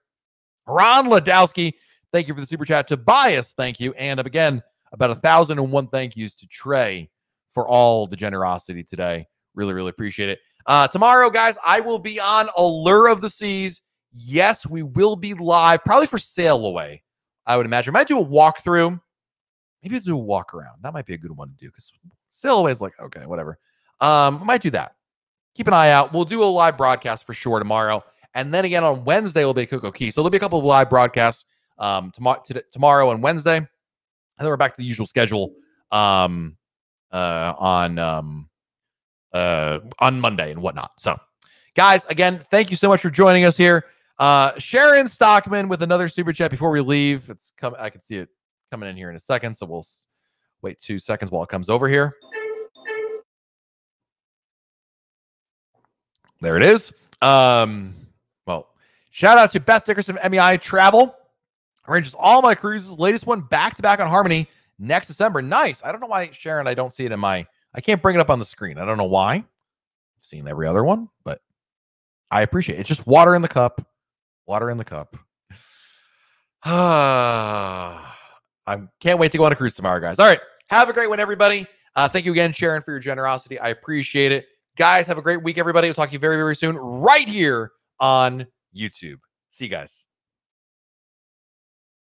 Ron Ladowski, Thank you for the super chat. Tobias, thank you. And again, about 1,001 thank yous to Trey for all the generosity today. Really, really appreciate it. Tomorrow, guys, I will be on Allure of the Seas. Yes, we will be live, probably for Sail Away, I would imagine. I might do a walkthrough. Maybe do a walk around. That might be a good one to do because Sail Away is like, okay, whatever. We might do that. Keep an eye out. We'll do a live broadcast for sure tomorrow. And then again on Wednesday will be Coco Key. So there'll be a couple of live broadcasts tomorrow and Wednesday. And then we're back to the usual schedule on Monday and whatnot. So, guys, again, thank you so much for joining us here. Sharon Stockman with another super chat before we leave. It's coming. I can see it coming in here in a second. So we'll wait 2 seconds while it comes over here. There it is. Well, shout out to Beth Dickerson of MEI Travel. Arranges all my cruises. Latest one back-to-back on Harmony next December. Nice. I don't know why, Sharon, I don't see it in my... I can't bring it up on the screen. I don't know why. I've seen every other one, but I appreciate it. It's just water in the cup. Water in the cup. I can't wait to go on a cruise tomorrow, guys. All right. Have a great one, everybody. Thank you again, Sharon, for your generosity. I appreciate it. Guys, have a great week, everybody. We'll talk to you very, very soon right here on YouTube. See you guys.